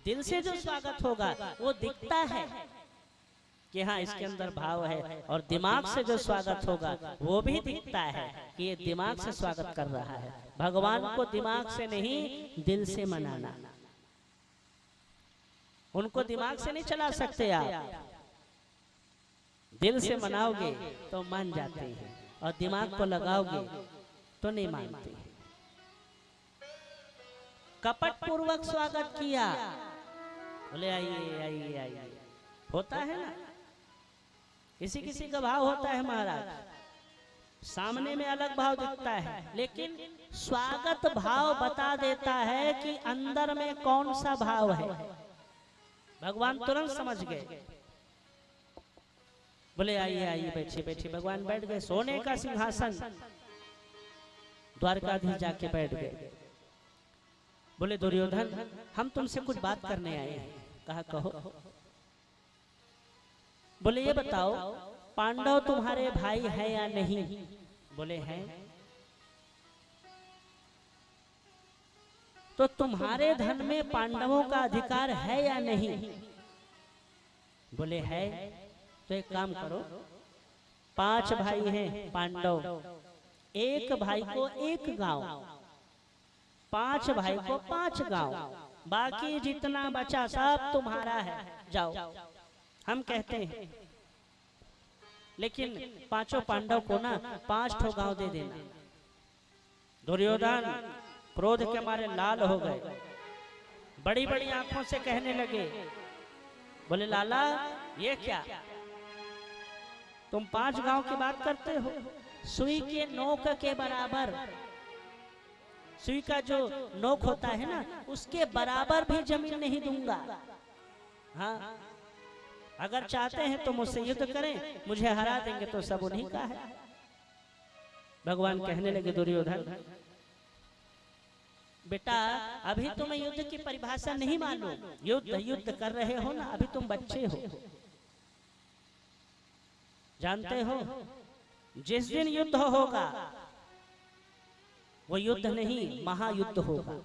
दिल से जो स्वागत होगा वो दिखता है कि हाँ इसके अंदर भाव है, और दिमाग से जो स्वागत होगा वो भी दिखता है कि ये दिमाग से स्वागत कर रहा है। भगवान को दिमाग से नहीं, दिल से मनाना। उनको दिमाग से नहीं चला सकते आप, दिल से मनाओगे तो मान जाते हैं, और दिमाग को लगाओगे तो नहीं मानते। कपट पूर्वक स्वागत किया, बोले आइए आइए आइए, होता है ना, किसी किसी का भाव होता है महाराज, सामने में अलग भाव दिखता है, लेकिन स्वागत भाव बता देता है कि अंदर में कौन सा भाव है। भगवान तुरंत समझ गए, बोले आइए आइए, बैठिए बैठिए। भगवान बैठ गए, सोने का सिंहासन, द्वारकाधीश जाके बैठ गए। बोले दुर्योधन, हम तुमसे कुछ बात करने आए हैं। कहा कहो। बोले ये बताओ, पांडव तुम्हारे भाई है या नहीं? बोले हैं। तो तुम्हारे धन में पांडवों का अधिकार है या नहीं? बोले है। तो एक काम करो, 5 भाई हैं पांडव, एक भाई को एक गांव, 5 भाई को 5 गांव, बाकी जितना बचा सब तुम्हारा है, जाओ। हम कहते हैं, लेकिन 5 पांडव को ना 5 ठो गांव दे देना। दुर्योधन क्रोध के मारे लाल हो गए, बड़ी बड़ी आंखों से कहने लगे, बोले लाला ये क्या, तुम 5 गांव की बात करते हो? सुई के नोक के बराबर, सुई का जो नोक होता है ना, उसके बराबर भी जमीन नहीं दूंगा। हाँ, अगर चाहते हैं तो मुझसे युद्ध करें, मुझे हरा देंगे तो सब उन्हीं का है। भगवान कहने लगे, दुर्योधन बेटा, अभी तुम्हें युद्ध की परिभाषा नहीं मालूम, युद्ध कर रहे हो ना, अभी तुम बच्चे हो। जानते हो, जिस दिन युद्ध होगा वो युद्ध नहीं, महायुद्ध होगा,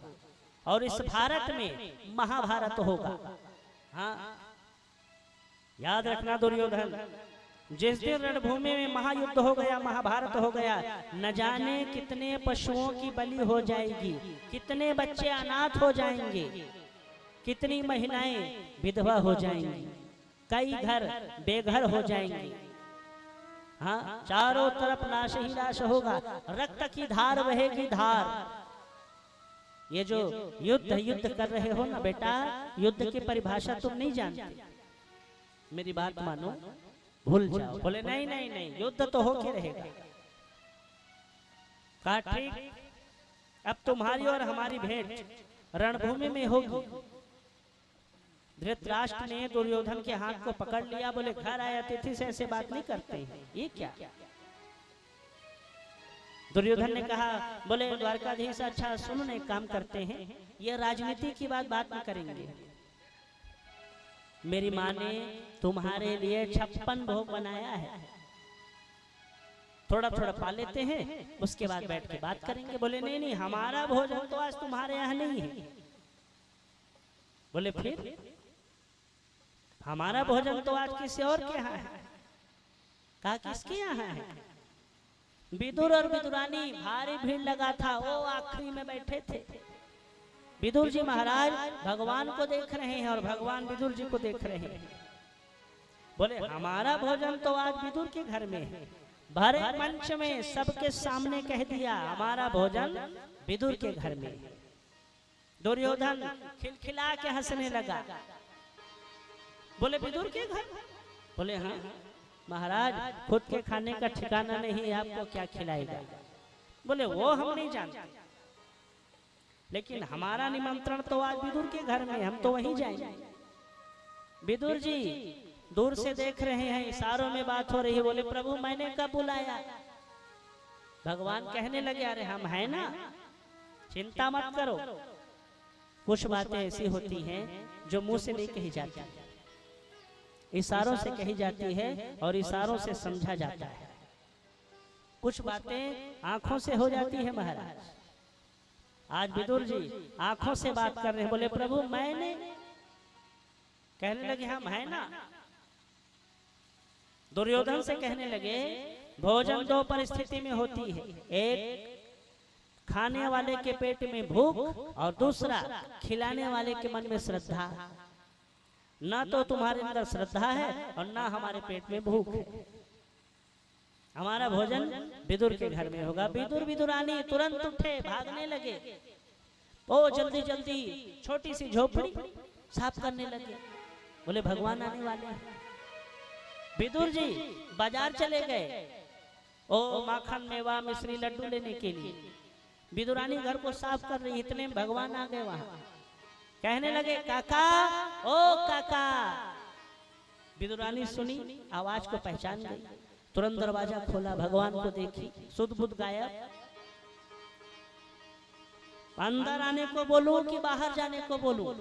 और इस भारत में महाभारत होगा। हाँ, याद रखना दुर्योधन, जिस दिन रणभूमि में महायुद्ध हो गया, महाभारत हो गया, न जाने कितने पशुओं की बलि हो जाएगी, कितने बच्चे अनाथ हो जाएंगे, कितनी महिलाएं विधवा हो जाएंगी, कई घर बेघर हो जाएंगे। हाँ, चारों तरफ लाश ही लाश होगा, रक्त की धार बहेगी धार। ये जो युद्ध कर रहे हो ना बेटा, युद्ध की परिभाषा तुम नहीं जानते, मेरी बात मानो, भूल जाओ। बोले नहीं नहीं नहीं, युद्ध तो होके रहेगा। कहा ठीक, अब तुम्हारी और हमारी भेंट रणभूमि में होगी। धृतराष्ट्र ने दुर्योधन के हाथ को पकड़ लिया, बोले घर आए अतिथि से ऐसे बात नहीं करते हैं, ये क्या? दुर्योधन ने कहा, बोले द्वारकाधीश अच्छा सुनो, एक काम करते हैं, ये राजनीति की बात नहीं करेंगे। मेरी माँ ने तुम्हारे लिए 56 भोग बनाया है, थोड़ा थोड़ा पा लेते हैं, उसके बाद बैठ के बात करेंगे। बोले नहीं नहीं, हमारा भोजन तो आज तुम्हारे यहाँ नहीं है। बोले फिर? हमारा भोजन तो आज किसी और के यहाँ है। कहा किसके यहाँ है? विदुर और विदुरानी, भारी भीड़ लगा था, वो आखिरी में बैठे थे। विदुर जी महाराज भगवान को देख रहे हैं और भगवान विदुर जी को देख रहे हैं। बोले हमारा भोजन तो आज विदुर के घर में है। भरे मंच में सबके सामने कह दिया हमारा भोजन विदुर के घर में है। दुर्योधन खिलखिला के हंसने लगा। बोले विदुर के घर? बोले हाँ महाराज, खुद के खाने का ठिकाना नहीं, आपको क्या खिलाएगा? बोले वो हम नहीं जानते, लेकिन हमारा निमंत्रण तो आज विदुर के घर में, हम तो वहीं जाएंगे। विदुर जी दूर से देख रहे हैं, इशारों में बात हो रही है। बोले प्रभु मैंने कब बुलाया? भगवान कहने लगे अरे हम हैं ना, चिंता मत करो। कुछ बातें ऐसी होती हैं जो मुंह से नहीं कही जाती, इशारों से कही जाती है और इशारों से समझा जाता है। कुछ बातें आंखों से हो जाती है महाराज। आज विदुर जी आंखों से बात कर रहे हैं। बोले प्रभु मैंने, कहने लगे हम हैं ना। दुर्योधन से कहने लगे भोजन दो परिस्थिति में होती है, एक खाने वाले के पेट में भूख और दूसरा खिलाने वाले के मन में श्रद्धा। ना तो तुम्हारे अंदर श्रद्धा है और ना हमारे पेट में भूख है। हमारा भोजन विदुर के घर में होगा। विदुर विदुरानी तुरंत उठे, भागने लगे। ओ जल्दी जल्दी छोटी सी झोपड़ी साफ करने लगे। बोले भगवान आने वाले हैं। विदुर जी बाजार चले गए ओ माखन मेवा मिश्री लड्डू लेने के लिए। विदुरानी घर को साफ कर रही, इतने भगवान आ गए वहां। कहने लगे काका, ओ काका। विदुरानी सुनी, आवाज को पहचान गई, तुरंत दरवाजा खोला, भगवान को देखी, सुध बुध गायब। अंदर आने को बोलूं कि बाहर जाने को बोलूं,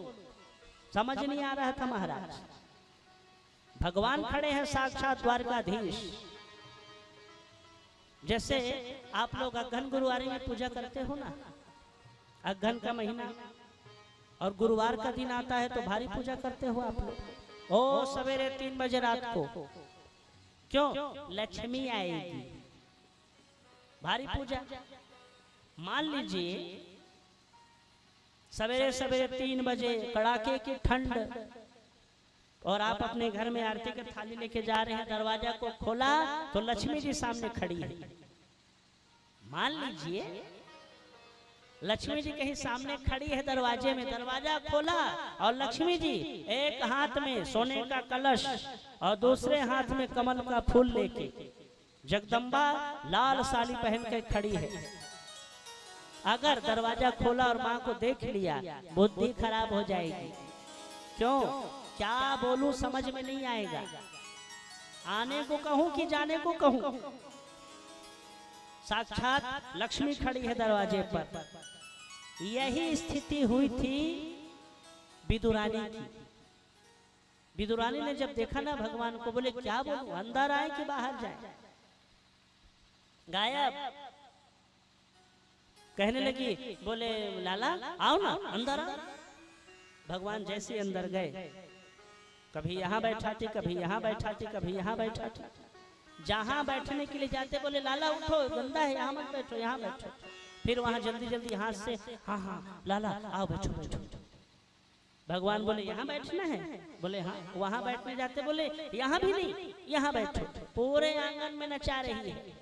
समझ नहीं आ रहा था महाराज। भगवान खड़े हैं साक्षात द्वारकाधीश। जैसे आप लोग अगहन गुरुवारी में पूजा करते हो ना, अगहन का महीना और गुरुवार का दिन आता है तो भारी पूजा करते हो आप लोग। ओ सवेरे 3 बजे रात को, क्यों? लक्ष्मी आएगी, भारी पूजा। मान लीजिए सवेरे सवेरे 3 बजे कड़ाके की ठंड और आप अपने घर में आरती की थाली लेके जा रहे हैं, दरवाजा को खोला तो लक्ष्मी जी सामने खड़ी है। मान लीजिए लक्ष्मी जी कहीं सामने खड़ी है दरवाजे में, दरवाजा खोला और लक्ष्मी जी एक हाथ में सोने का कलश और दूसरे हाथ में कमल का फूल लेके, जगदम्बा लाल साड़ी पहन के खड़ी है। अगर दरवाजा खोला और माँ को देख लिया, बुद्धि खराब हो जाएगी। क्यों? क्या बोलूं समझ में नहीं आएगा, आने को कहूं कि जाने को कहूं। साक्षात लक्ष्मी खड़ी है दरवाजे पर। यही स्थिति हुई थी विदुरानी की। विदुरानी ने जब देखा ना भगवान को, बोले क्या बोलूं, अंदर आए कि बाहर जाए? गायब। कहने लगी, बोले लाला आओ ना अंदर आओ। भगवान जैसे अंदर गए, कभी यहाँ बैठाती, कभी यहाँ बैठाती, कभी यहाँ बैठाती। जहाँ बैठने के लिए जाते बोले लाला उठो, गंदा है, यहाँ मत बैठो, यहाँ बैठो। फिर वहां जल्दी जल्दी हाथ से हाँ हाँ लाला आओ बैठो बैठो। भगवान बोले यहाँ बैठना है? बोले हाँ। वहां बैठने जाते बोले यहाँ भी नहीं, यहाँ बैठो। पूरे आंगन में नचा रही है।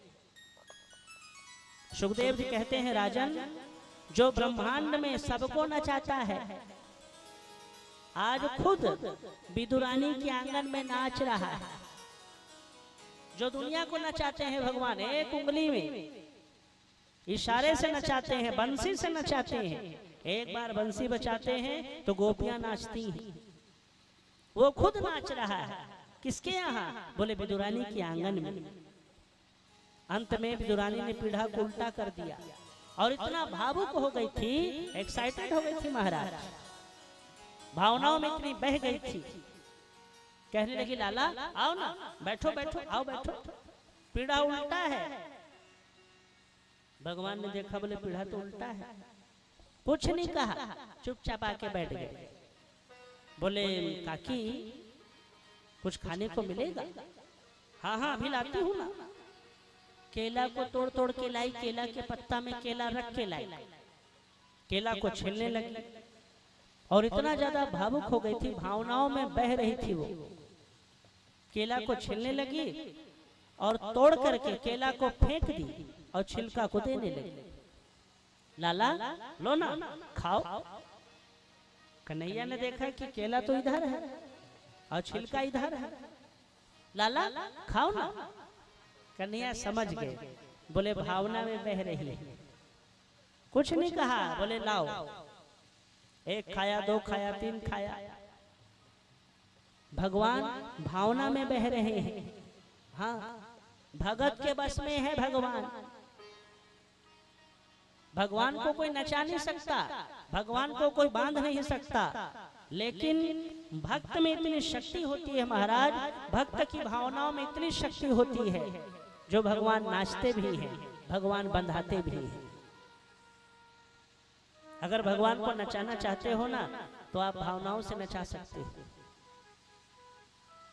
सुखदेव जी कहते हैं राजन, जो ब्रह्मांड में सबको नचाता है, आज खुद विदुरानी के आंगन में नाच रहा है। जो दुनिया को नचाते हैं भगवान, एक उंगली में इशारे से नचाते हैं, बंसी से नचाते हैं। एक बार बंसी बजाते हैं तो गोपियां नाचती हैं। वो खुद नाच रहा है। किसके यहाँ? बोले विदुरानी के आंगन में। अंत में विदुरानी ने पीढ़ा को उल्टा कर दिया और इतना भावुक हो गई थी, एक्साइटेड हो गई थी महाराज, भावनाओं में इतनी बह गई थी। कहने लगी लाला आओ ना बैठो बैठो, आओ बैठो, पीढ़ा उल्टा है। भगवान ने देखा, बोले पीढ़ा तो उल्टा है। कुछ नहीं कहा, चुपचाप आके बैठ गए। बोले काकी कुछ खाने को मिलेगा? हाँ हाँ अभी लाती हूँ ना। केला को तोड़ तोड़ के लाई, केला के पत्ता में केला रख के लाई, केला को छीलने लगी और इतना ज्यादा भावुक हो गई थी, भावनाओं में बह रही थी वो। केला को छीलने लगी और तोड़ करके केला को फेंक दी और छिलका को देने लगी। लाला लो ना खाओ। कन्हैया ने देखा कि केला तो इधर है और छिलका इधर है, लाला खाओ ना। कन्हैया समझ गए, बोले भावना में बह रही है, कुछ नहीं कहा, बोले लाओ। एक खाया, दो खाया, तीन खाया। भगवान भावना में बह रहे हैं। हाँ भगत के बस में है भगवान। भगवान को कोई नचा नहीं सकता, भगवान को कोई बांध नहीं सकता, लेकिन भक्त में इतनी शक्ति होती है महाराज, भक्त की भावनाओं में इतनी शक्ति होती है, जो भगवान नाचते भी हैं, भगवान बंधाते भी हैं। अगर भगवान को नचाना चाहते हो ना, तो आप भावनाओं से नचा सकते हो।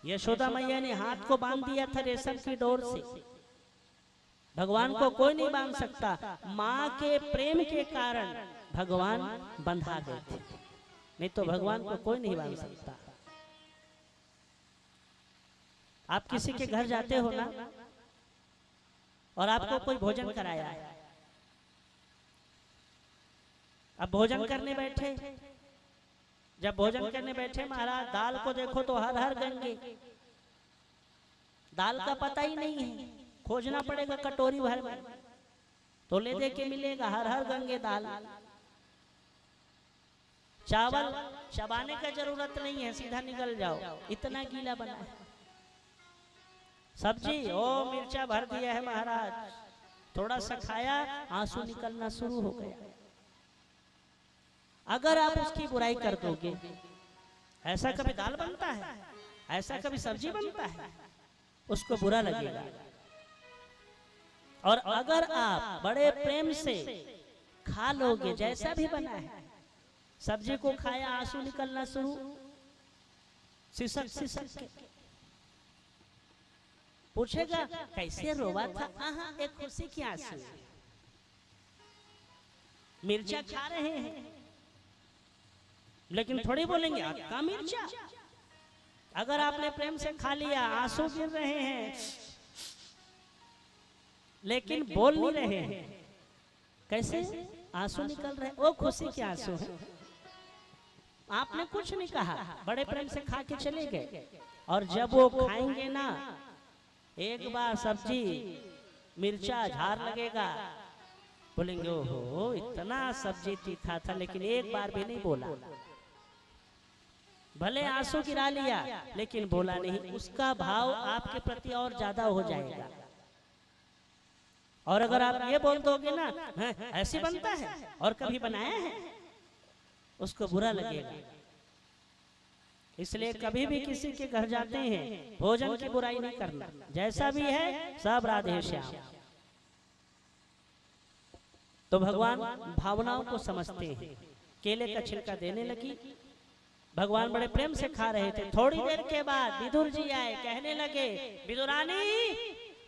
यशोदा मैया ने हाथ को बांध दिया था रेशम की डोर से, भगवान को कोई नहीं बांध सकता। माँ के प्रेम के कारण भगवान बंधा गए थे, नहीं तो भगवान को कोई नहीं बांध सकता। आप किसी के घर जाते हो ना और आपको कोई भोजन कराया है, अब भोजन करने बैठे, जब भोजन करने बैठे महाराज दाल को देखो तो हर हर गंगे, दाल का पता ही नहीं है, खोजना पड़ेगा कटोरी भर में तो ले दे के मिलेगा, हर हर गंगे दाल। चावल चबाने का जरूरत नहीं है, सीधा निकल जाओ, इतना गीला बना है। सब्जी ओ मिर्चा भर दिया है महाराज, थोड़ा सा खाया आंसू निकलना शुरू हो गया। अगर आप उसकी बुराई कर दोगे, ऐसा कभी दाल बनता है, ऐसा कभी सब्जी बनता है, उसको बुरा लगेगा। और अगर आप बड़े प्रेम से खा लोगे, जैसा भी बना है, सब्जी को खाया आंसू निकलना शुरू, सिसक सिसक के पूछेगा कैसे रोवा था, एक खुशी की आंसू। मिर्चा खा रहे हैं लेकिन थोड़ी बोलेंगे आपका मिर्चा। अगर आपने प्रेम से खा लिया, आंसू गिर रहे हैं लेकिन बोल नहीं रहे हैं, कैसे आंसू निकल रहे, वो खुशी के आंसू है। आपने कुछ नहीं कहा, बड़े प्रेम से खा के चले गए, और जब वो खाएंगे ना, एक बार सब्जी मिर्चा झार लगेगा, बोलेंगे ओहो इतना सब्जी तीखा था, लेकिन एक बार भी नहीं बोला। भले आंसू गिरा लिया लेकिन बोला नहीं, उसका भाव आपके प्रति और ज्यादा हो जाएगा। और अगर आप ये बोल दोगे ना ऐसे बनता है और कभी बनाया है, उसको बुरा लगेगा। इसलिए कभी भी किसी के घर जाते हैं भोजन की बुराई नहीं करना, जैसा भी है सब राधे श्याम। तो भगवान भावनाओं को समझते हैं। केले का छिलका देने लगी, भगवान बड़े प्रेम से खा रहे थे। थोड़ी देर के बाद विदुर जी आए, कहने लगे विदुरानी,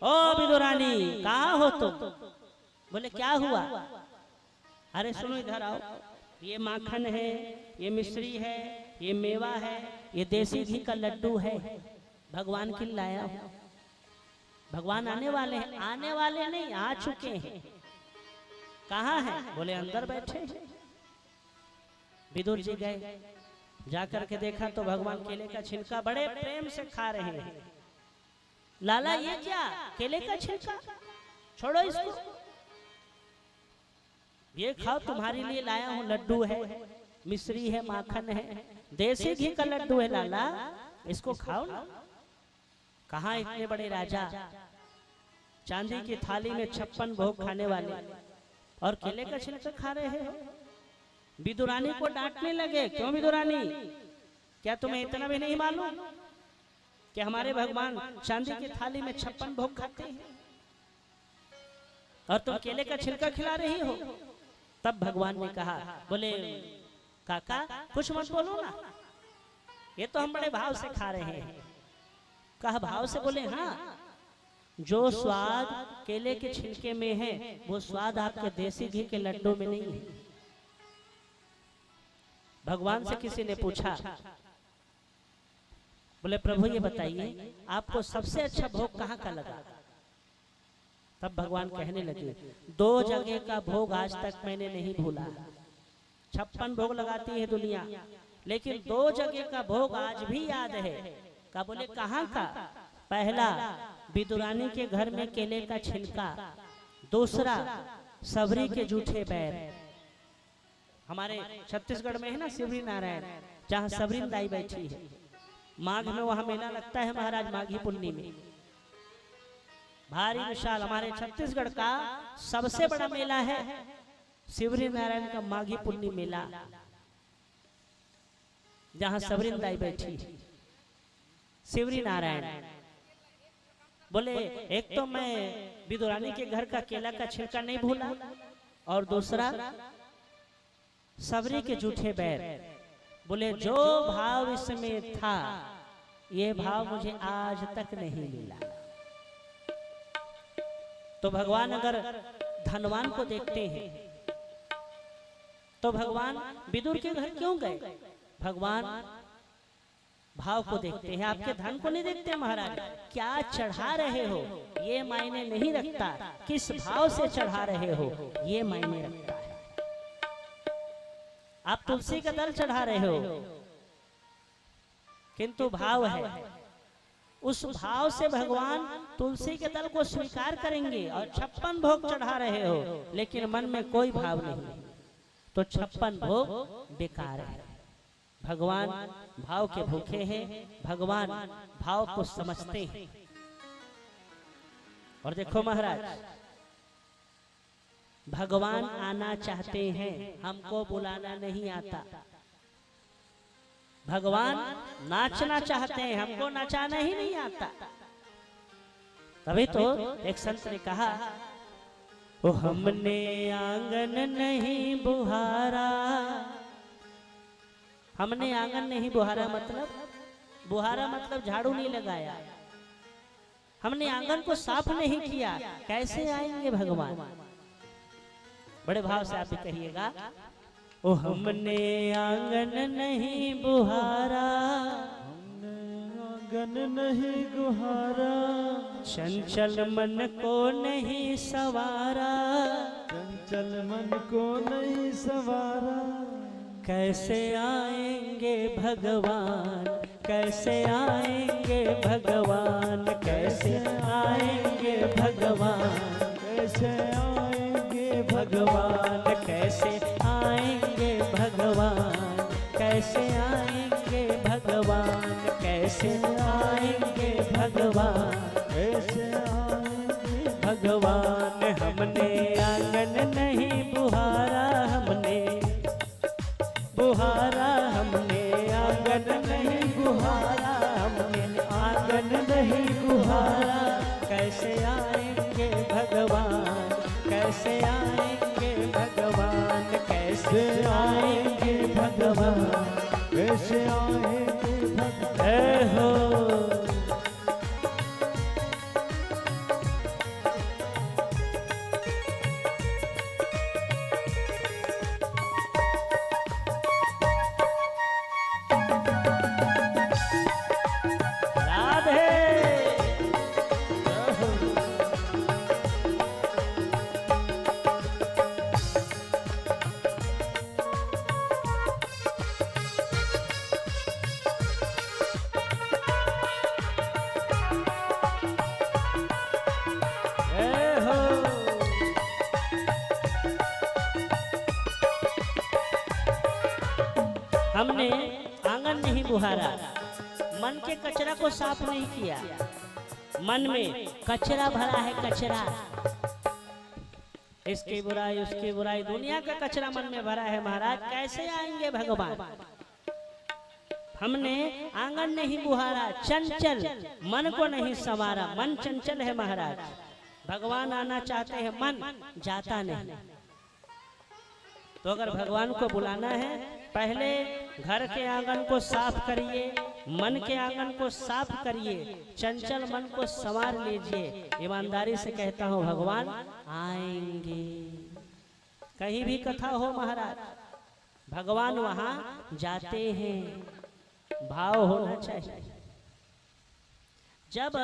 ओ विदुरानी कहाँ हो तुम? बोले क्या हुआ? अरे सुनो इधर आओ, ये माखन है, ये मिश्री है, ये मेवा है, ये देसी घी का लड्डू है, भगवान के लिए लाया हूं। भगवान आने वाले हैं, आने वाले नहीं आ चुके हैं। कहाँ है? बोले अंदर बैठे हैं। विदुर जी गए, जाकर के देखा तो भगवान केले का छिलका बड़े प्रेम से खा रहे हैं। लाला ये क्या, केले का छिलका? छोड़ो इसको, ये खाओ, तुम्हारे लिए लाया हूँ, लड्डू है, मिश्री है, माखन है, देसी घी का लड्डू है लाला, इसको खाओ ना। कहाँ इतने बड़े राजा, चांदी की थाली में 56 भोग खाने वाले, और केले का छिलका खा रहे हो? विदुरानी को डांटने लगे, क्यों विदुरानी, क्या तुम्हें इतना भी नहीं मालूम कि हमारे भगवान चांदी की थाली में 56 भोग खाते हैं और तुम केले का छिलका खिला रही हो? तब भगवान ने कहा, बोले काका कुछ मत बोलो ना, ये तो हम बड़े भाव से खा रहे हैं, कहा भाव से बोले हाँ, जो स्वाद केले के छिलके में है वो स्वाद आपके देसी घी के लड्डू में नहीं है। भगवान से किसी ने पूछा, बोले प्रभु ये बताइए आपको सबसे अच्छा भोग कहाँ का लगा? तब भगवान कहने लगे, 2 जगह का भोग आज तक मैंने नहीं भूला। 56 भोग लगाती है दुनिया, लेकिन 2 जगह का भोग आज भी याद है। का बोले कहाँ का? पहला विदुरानी के घर में केले का छिलका, दूसरा सबरी के जूठे बैर। हमारे छत्तीसगढ़ में है ना शिवरी नारायण, जहाँ सबरी दाई बैठी है। माघ में वहां मेला लगता है महाराज, माघी पुन्नी में भारी विशाल। हमारे छत्तीसगढ़ का सबसे बड़ा मेला है शिवरी नारायण का माघी पुन्नी मेला, जहां सबरीन दाई बैठी है शिवरी नारायण। बोले एक तो मैं विदुरानी के घर का केला का छिलका नहीं भूला, और दूसरा सबरी के जूठे बैर। बोले जो भाव इसमें था ये भाव मुझे आज तक नहीं मिला। तो भगवान अगर धनवान को देखते हैं तो भगवान विदुर के घर क्यों गए? भगवान भाव को देखते हैं, आपके धन को नहीं देखते महाराज। क्या चढ़ा रहे हो ये मायने नहीं रखता, किस भाव से चढ़ा रहे हो ये मायने रखता है। आप तुलसी का दल चढ़ा रहे हो, किंतु भाव है, उस भाव से भगवान तुलसी के दल को स्वीकार करेंगे। और 56 भोग चढ़ा रहे हो लेकिन मन में कोई भाव नहीं, तो 56 भोग बेकार है। भगवान भाव के भूखे हैं, भगवान भाव को समझते हैं। और देखो महाराज, भगवान आना चाहते हैं, हमको बुलाना नहीं आता। भगवान नाचना चाहते हैं, हमको नचाना ही नहीं आता। तभी तो एक संत ने कहा, ओ हमने आंगन नहीं बुहारा। हमने आंगन नहीं बुहारा मतलब झाड़ू नहीं लगाया, हमने आंगन को साफ नहीं किया, कैसे आएंगे भगवान? बड़े भाव से आप भी कहिएगा, ओ हमने आंगन नहीं बुहारा, हमने आंगन नहीं गुहारा, चंचल मन को नहीं सवारा, चंचल मन को नहीं सवारा। कैसे आएंगे भगवान, कैसे आएंगे भगवान, कैसे आएंगे भगवान, कैसे आएंगे भगवान, कैसे आएंगे भगवान, कैसे आएंगे भगवान, कैसे आएंगे भगवान, कैसे आएंगे भगवान। हमने आंगन नहीं बुहारा, हमने बुहारा, हमने आंगन नहीं बुहारा, हमने आंगन नहीं बुहारा। कैसे आएंगे भगवान, कैसे आएंगे भगवान, कैसे आएंगे भगवान, कैसे आएंगे भगवान। जय हो। हमने आंगन नहीं बुहारा, मन के कचरा को साफ नहीं किया। मन में कचरा भरा है, कचरा, इसकी बुराई उसकी बुराई, दुनिया का कचरा मन में भरा है महाराज। कैसे आएंगे भगवान? हमने आंगन नहीं बुहारा, चंचल मन को नहीं संवारा। मन चंचल है महाराज, भगवान आना चाहते हैं, मन जाता नहीं। तो अगर भगवान को बुलाना है, पहले घर के आंगन को साफ करिए, मन के आंगन को साफ करिए, चंचल मन को संवार लीजिए। ईमानदारी से कहता हूँ भगवान आएंगे। कहीं भी कथा हो महाराज, भगवान वहां जाते हैं, भाव होना चाहिए। जब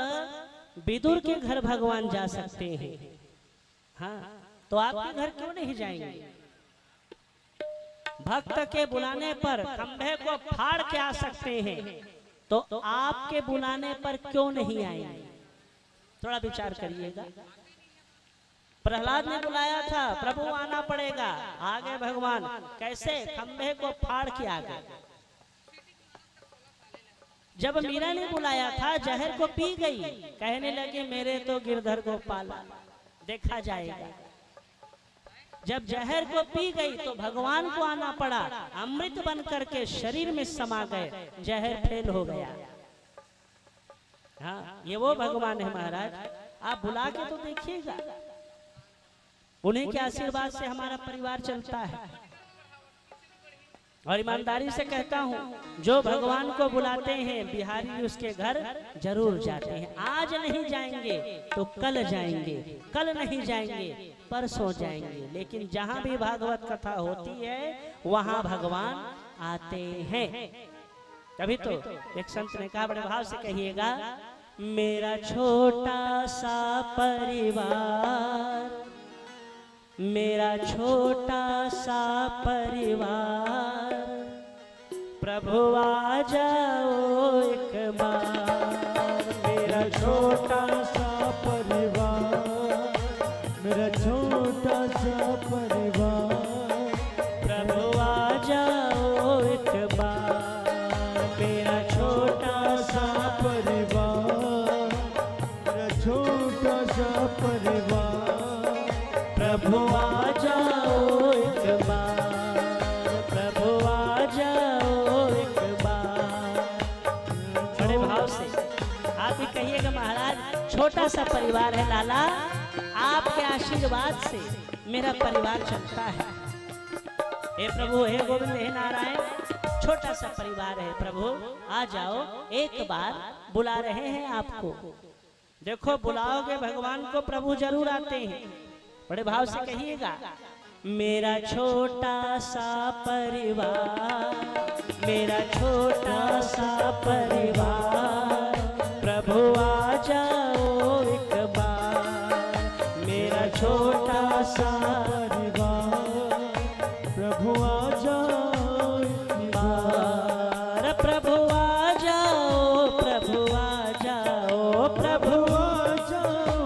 विदुर के घर भगवान जा सकते हैं, हाँ, तो आपके घर क्यों नहीं जाएंगे? भक्त के बुलाने पर खंभे को फाड़ के आ सकते हैं, तो आपके बुलाने पर क्यों नहीं आएंगे? थोड़ा विचार करिएगा। प्रहलाद ने बुलाया था, प्रभु आना पड़ेगा, आगे भगवान कैसे? खंभे को फाड़ के आ गए। जब मीरा ने बुलाया था, जहर को पी गई, कहने लगे मेरे तो गिरधर गोपाला, देखा जाएगा। जब जहर को पी गई तो भगवान को आना पड़ा, अमृत बन करके शरीर में समा गए, जहर फेल हो गया। हाँ, ये वो भगवान है महाराज, आप बुला के तो देखिएगा। उन्हीं के आशीर्वाद से हमारा परिवार चलता है। और ईमानदारी से कहता हूँ, जो भगवान को बुलाते हैं बिहारी उसके घर जरूर जाते हैं। आज नहीं जाएंगे तो कल जाएंगे, कल नहीं जाएंगे परसों जाएंगे, लेकिन जहाँ भी भागवत कथा होती है वहाँ भगवान आते हैं। तभी तो एक संत ने कहा, बड़े भाव से कहिएगा, मेरा छोटा सा परिवार, मेरा छोटा सा परिवार, प्रभु आ जाओ एक बार। मेरा छोटा सा परिवार, मेरा छोटा सा परिवार, प्रभु आ जाओ एक बार। मेरा छोटा सा परिवार, मेरा छोटा सा परिवार, प्रभु आ जाओ एक बार, प्रभु आ जाओ एक बार। बड़े भाव से आप भी कहिएगा, महाराज छोटा सा परिवार है लाला, आपके आशीर्वाद से मेरा परिवार चलता है। हे प्रभु, हे गोविंद, हे नारायण, छोटा सा परिवार है, प्रभु आ जाओ एक बार, बुला रहे हैं आपको। देखो, बुलाओगे भगवान को, प्रभु जरूर आते हैं। बड़े भाव से कहिएगा, मेरा छोटा सा परिवार, मेरा छोटा सा परिवार, प्रभु आ जाओ एक बार। मेरा छोटा सा परिवार, प्रभु आ जाओ एक बार, प्रभु आ जाओ, प्रभु आ जाओ, प्रभु आ जाओ,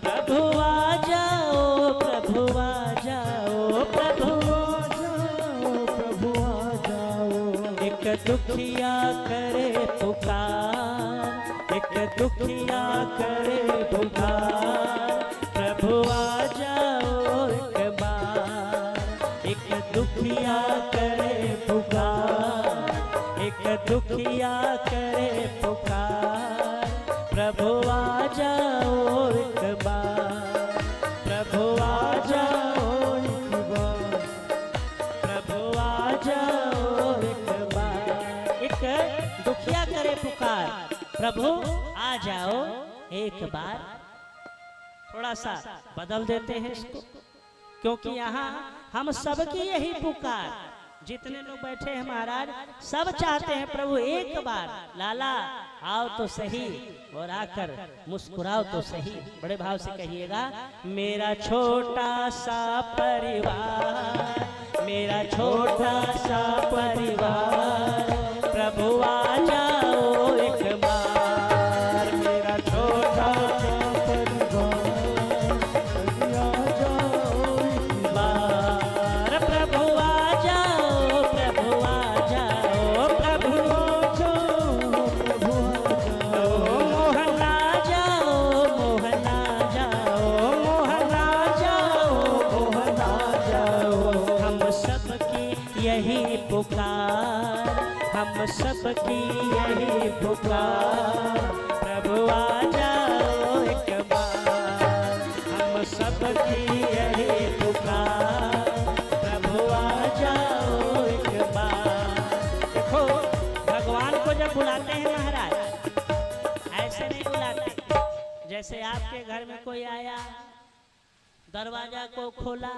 प्रभु आ जाओ, प्रभु आ जाओ, प्रभु आ जाओ, प्रभु प्रभु आ जाओ। एक दुखिया करे पुकार, एक दुखिया करे पुकार, प्रभु आ जाओ एक बार। एक दुखिया करे पुकार, एक दुखिया करे पुकार, प्रभु आ जाओ एक बार, प्रभु आ जाओ एक बार, प्रभु आ जाओ एक बार। एक दुखिया करे पुकार, प्रभु आ जाओ एक बार। थोड़ा सा बदल देते हैं इसको, क्योंकि यहाँ हम सबकी यही पुकार, जितने लोग बैठे हैं महाराज, सब चाहते हैं प्रभु एक बार लाला आओ तो सही, और आकर मुस्कुराओ तो सही। बड़े भाव से कहिएगा, मेरा छोटा सा परिवार, मेरा छोटा सा परिवार, प्रभु आ जाओ एक बार। मेरा छोटा सा बार, प्रभु आ जाओ, प्रभु आ जाओ, प्रभु आ जाओ, प्रभु आ जाओ, मोहन आ जाओ, मोहन आ जाओ, मोहन आ जाओ, मोहन आ जाओ। हम सबकी यही पुकार, हम सबकी यही पुकार, प्रभु आ जाओ एक बार। हम सबकी यही पुकार, प्रभु आ जाओ एक बार। देखो जैसे आपके घर में कोई आया, दरवाजा को खोला,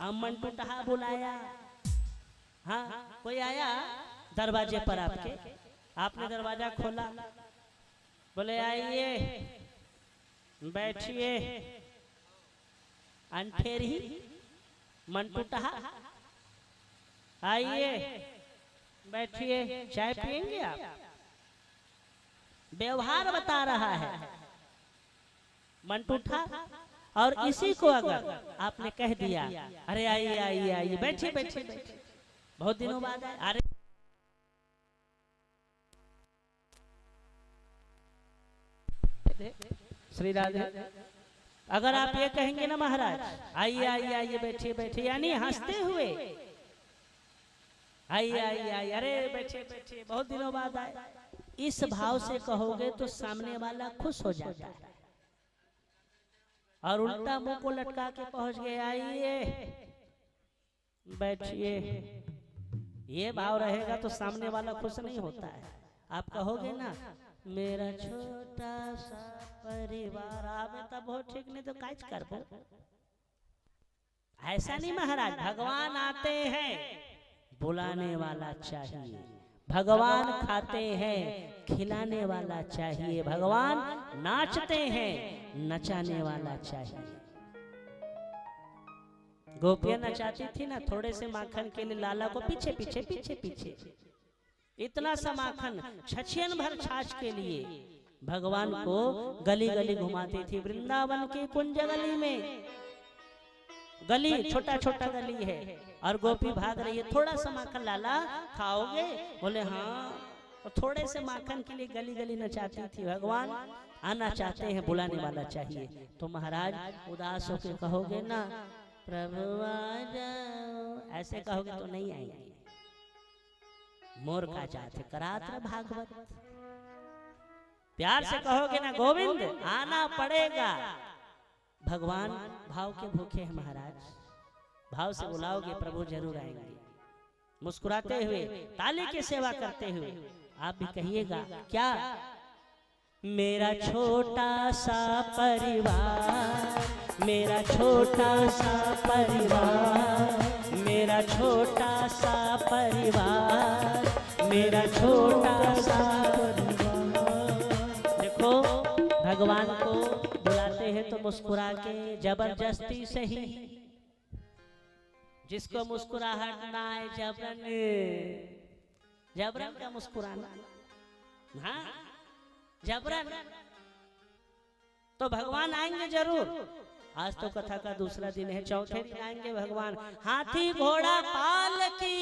अम्मन टूटहा बुलाया, हाँ कोई आया दरवाजे पर आपके, आपने दरवाजा खोला, बोले आइए बैठिए, अंठेरी मन टूटहा, आइए बैठिए, चाय पियेंगे आप? व्यवहार बता रहा है मन टूटा। और इसी को अगर आपने कह दिया, अरे आइए आइए आइए, बैठिए बैठिए बैठिए, बहुत दिनों बाद आए, अरे श्री राधे, अगर आप ये कहेंगे ना महाराज आइए आइए आइए बैठिए बैठिए, यानी हंसते हुए आइए आइए आइए, अरे बैठिए बैठिए, बहुत दिनों बाद आए, इस भाव से कहोगे तो सामने वाला खुश हो जाता है। और उल्टा मुंह को लटका के पहुंच गए, आइए बैठिए, ये भाव रहेगा तो सामने वाला खुश नहीं होता है। आप कहोगे ना मेरा छोटा सा परिवार आवे तब हो ठीक, नहीं तो काज करबो। ऐसा नहीं महाराज, भगवान आते हैं बुलाने वाला चाहिए, भगवान खाते हैं खिलाने वाला चाहिए, भगवान नाचते हैं नचाने वाला चाहिए। गोपियां नचाती थी ना, थोड़े से माखन के लिए लाला को पीछे पीछे पीछे पीछे, इतना सा माखन छछियन भर छाछ के लिए भगवान को गली गली घुमाती थी। वृंदावन की कुंज गली में, गली छोटा छोटा गली है और गोपी भाग रही है, थोड़ा सा माखन लाला खाओगे? बोले हाँ। तो थोड़े से माखन के लिए गली गली नचाती थी। भगवान आना चाहते हैं, बुलाने वाला चाहिए। तो महाराज उदास होकर कहोगे ना प्रभु आ जाओ, ऐसे कहोगे तो नहीं आएंगे। मोर का जाते करात भागवत, प्यार से कहोगे ना गोविंद आना पड़ेगा। भगवान भाव के भूखे हैं महाराज, भाव से बुलाओगे प्रभु जरूर आएंगे। मुस्कुराते हुए ताली की सेवा करते हुए आप भी कहिएगा क्या, मेरा छोटा सा परिवार, मेरा छोटा सा परिवार, मेरा छोटा सा परिवार, मेरा छोटा सा परिवार। देखो भगवान को बुलाते हैं तो मुस्कुरा के, जबरदस्ती से ही, जिसको मुस्कुराहट ना आए जबरन, जबरन का मुस्कुराना, हाँ जबरन, तो भगवान आएंगे जरूर। आज तो कथा का दूसरा दिन है, चौथे दिन आएंगे भगवान, हाथी घोड़ा पालकी।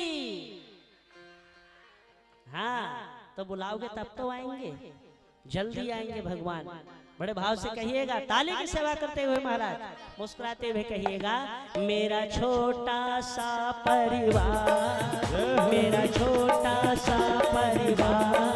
हाँ तो बुलाओगे तब तो आएंगे, जल्दी आएंगे भगवान। बड़े भाव से कहिएगा, ताली की सेवा करते हुए महाराज, मुस्कुराते हुए कहिएगा, मेरा छोटा सा परिवार, मेरा छोटा सा परिवार,